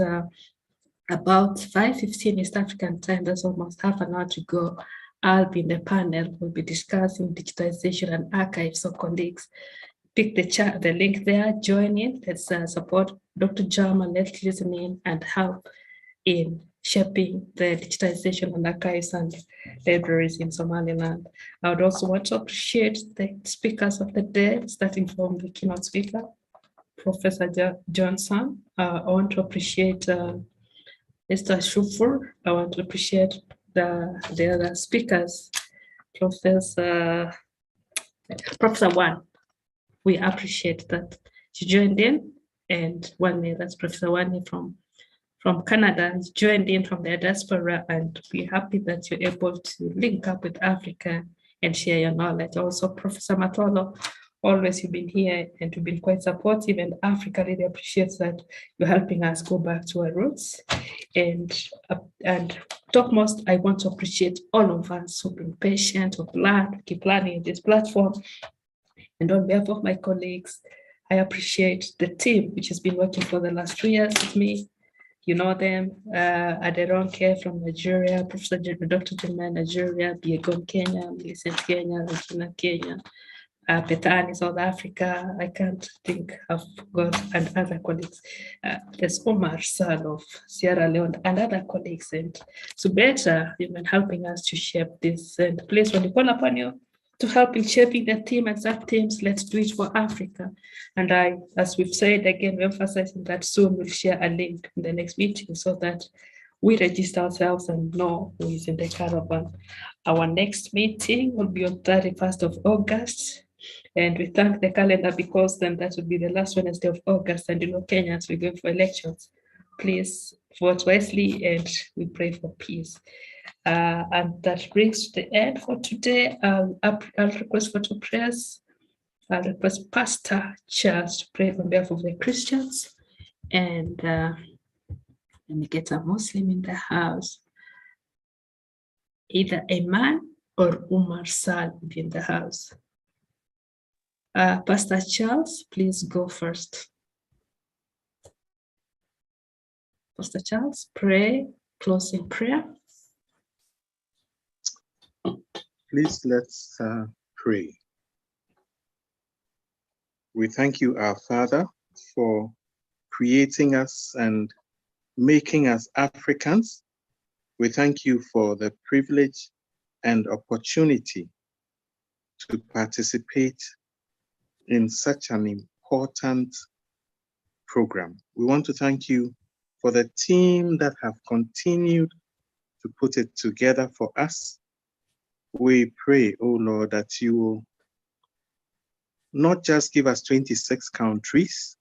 about 5:15 East African time, that's almost half an hour to go, I'll be in the panel. We'll be discussing digitization and archives. So colleagues, pick the link there, join in. Let's support Dr. Jama, let's listen in and help in shaping the digitization and archives and libraries in Somaliland. I would also want to appreciate the speakers of the day, starting from the keynote speaker, Professor Johnson. I want to appreciate Mr. Shufur. I want to appreciate the other speakers, Professor Wan. We appreciate that she joined in, and that's Professor Wani from Canada, joined in from the diaspora, and we're happy that you're able to link up with Africa and share your knowledge. Also, Professor Matolo, always you've been here and you've been quite supportive, and Africa really appreciates that you're helping us go back to our roots. And topmost, I want to appreciate all of us who've been patient, who keep planning this platform. And on behalf of my colleagues, I appreciate the team which has been working for the last 2 years with me. You know them, Aderonke from Nigeria, Professor Dr. Jemma Nigeria, Biegon Kenya, Millicent Kenya, Regina Kenya, Petani, South Africa. I can't think I've got, and other colleagues. There's Omar Sal of Sierra Leone and other colleagues. And Subeta, you've been helping us to shape this. And please, when we call upon you to help in shaping the team, exact teams, let's do it for Africa. And as we've said again, we're emphasizing that soon we'll share a link in the next meeting so that we register ourselves and know who is in the caravan. Our next meeting will be on 31st of August. And we thank the calendar because then that will be the last Wednesday of August. And you know, Kenyans, we're going for elections. Please vote wisely, and we pray for peace. And that brings to the end for today. I'll request for two prayers. I'll request Pastor Charles to pray on behalf of the Christians. And let me get a Muslim in the house. Either Iman or Umar Sal in the house. Pastor Charles, please go first. Pastor Charles, pray, closing prayer. Please let's pray. We thank you, our Father, for creating us and making us Africans. We thank you for the privilege and opportunity to participate in such an important program. We want to thank you for the team that have continued to put it together for us. We pray, oh Lord, that you will not just give us 26 countries.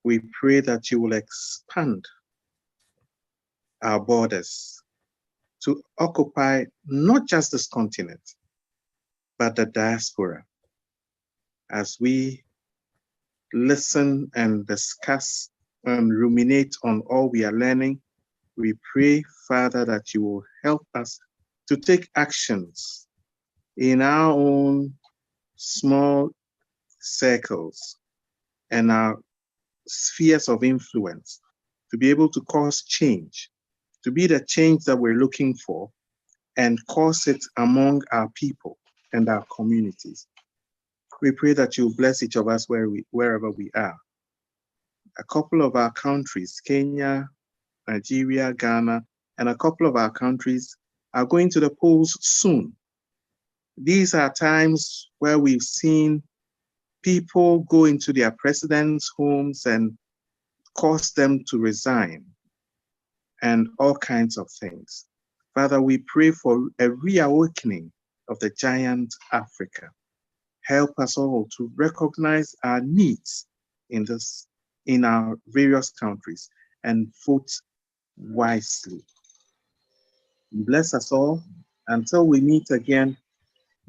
We pray that you will expand our borders to occupy not just this continent, but the diaspora. As we listen and discuss and ruminate on all we are learning, we pray, Father, that you will help us to take actions in our own small circles and our spheres of influence to be able to cause change, to be the change that we're looking for and cause it among our people and our communities. We pray that you bless each of us wherever we are. A couple of our countries, Kenya, Nigeria, Ghana, and a couple of our countries are going to the polls soon. These are times where we've seen people go into their presidents' homes and cause them to resign and all kinds of things. Father, we pray for a reawakening of the giant Africa. Help us all to recognize our needs in our various countries and vote wisely. Bless us all. Until we meet again,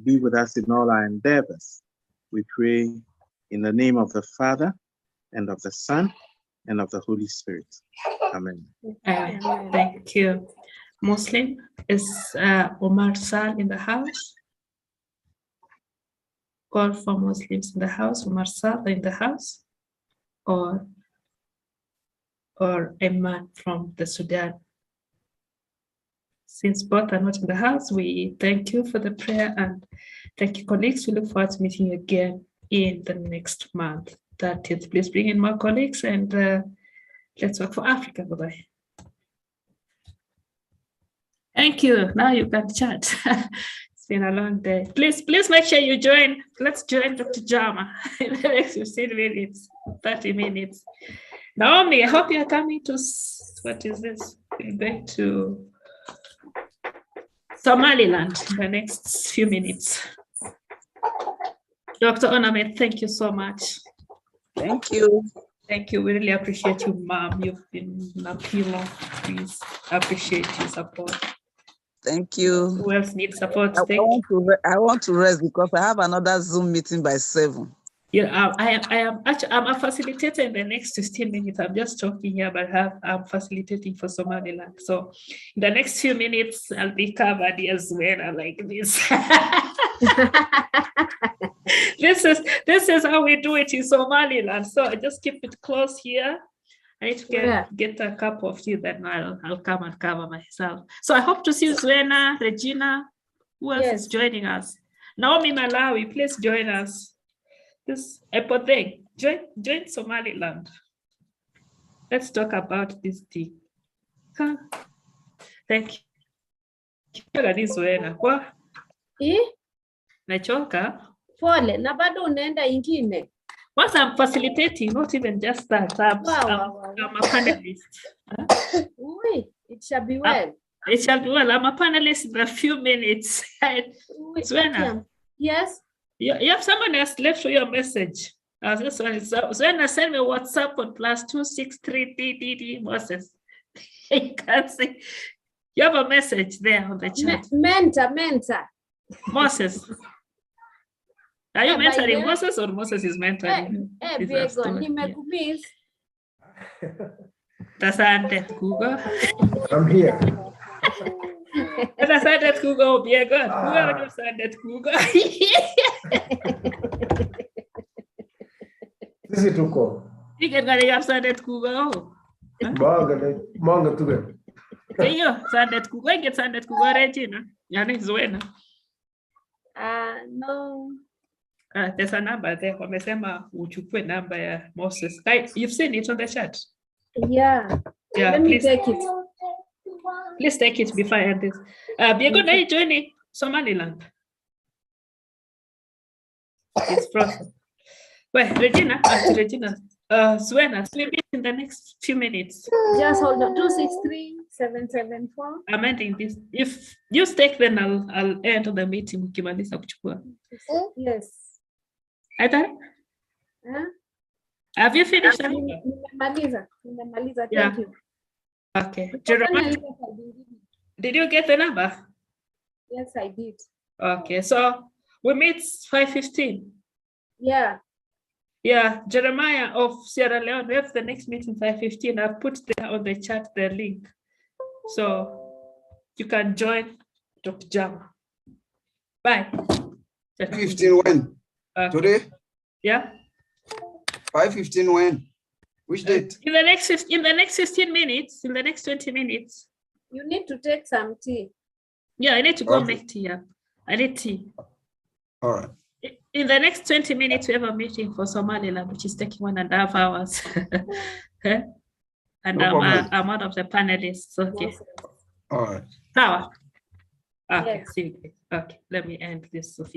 be with us in all our endeavors. We pray in the name of the Father, and of the Son, and of the Holy Spirit. Amen. Thank you. Muslim, is Omar Sal in the house? Call for Muslims in the house. Omar Sal in the house? Or a man from the Sudan? Since both are not in the house, we thank you for the prayer and thank you, colleagues. We look forward to meeting you again in the next month. 30th. Please bring in more colleagues and let's work for Africa. Bye-bye. Thank you. Now you can chat. It's been a long day. Please make sure you join. Let's join Dr. Jama in the next 15 minutes, 30 minutes. Naomi, I hope you're coming to, what is this? We're going to Somaliland in the next few minutes. Dr. Onamet, thank you so much. Thank you. Thank you. We really appreciate you, Mom. You've been a pillar. Please appreciate your support. Thank you. Who else needs support? I want to rest because I have another Zoom meeting by 7. Yeah, I'm a facilitator in the next 15 minutes. I'm just talking here, but I'm facilitating for Somaliland. So in the next few minutes, I'll be covered as well, like this. This is how we do it in Somaliland. So I just keep it close here. I need to get a cup of tea, then I'll come and cover myself. So I hope to see Zwena, Regina. Who else is joining us? Naomi Malawi, please join us. This Apple thing, join Somaliland. Let's talk about this thing. Thank you. Zwena. Kwa? Nachoka. Pole, na bado unaenda ingine. Once I'm facilitating, not even just that, I'm a panelist. It shall be well. It shall be well. I'm a panelist in a few minutes. Zwena. Yes? You have someone else left for your message. This one is Zwena, send me WhatsApp on +263 Moses. You can't see. You have a message there on the chat. Mentor. Moses. Are you mentoring Moses or Moses is mentoring? Asante Google. I'm here. Asante Google, be good. Asante Google. Sisi tuko. Ikengani asante Google. Manga tuge. Kayo asante Google, get asante Google Regina. Yani Zwena. No. There's a number there. Wamesema uchukue number ya Moses. You've seen it on the chat. Yeah. Yeah, Let me please take it. Please take it before I end this. Biego, are you joining Somaliland? It's frozen. Well, Regina, Suena, we meet in the next few minutes. Just hold on. 263-774. I'm ending this. If you stake, then I'll end the meeting. Ukimaliza kuchukua. Yes. Either? Huh? Have you finished? Nimemaliza. Thank Yeah. you. Okay. Jeremiah, did you get the number? Yes, I did. Okay, so we meet 5:15. Yeah. Yeah, Jeremiah of Sierra Leone, we have the next meeting 5:15. I've put there on the chat the link. So you can join Dr. Jama. Bye. 5:15 when? Today? Yeah. 5:15 when? Which date? In the next 15 minutes, in the next 20 minutes. You need to take some tea. Yeah, I need to go make tea. Yeah. I need tea. All right. In the next 20 minutes, we have a meeting for Somaliland, which is taking 1.5 hours. And No problem. I'm one of the panelists. Okay. All right. Power. Okay, Yes. see you. Okay, let me end this official.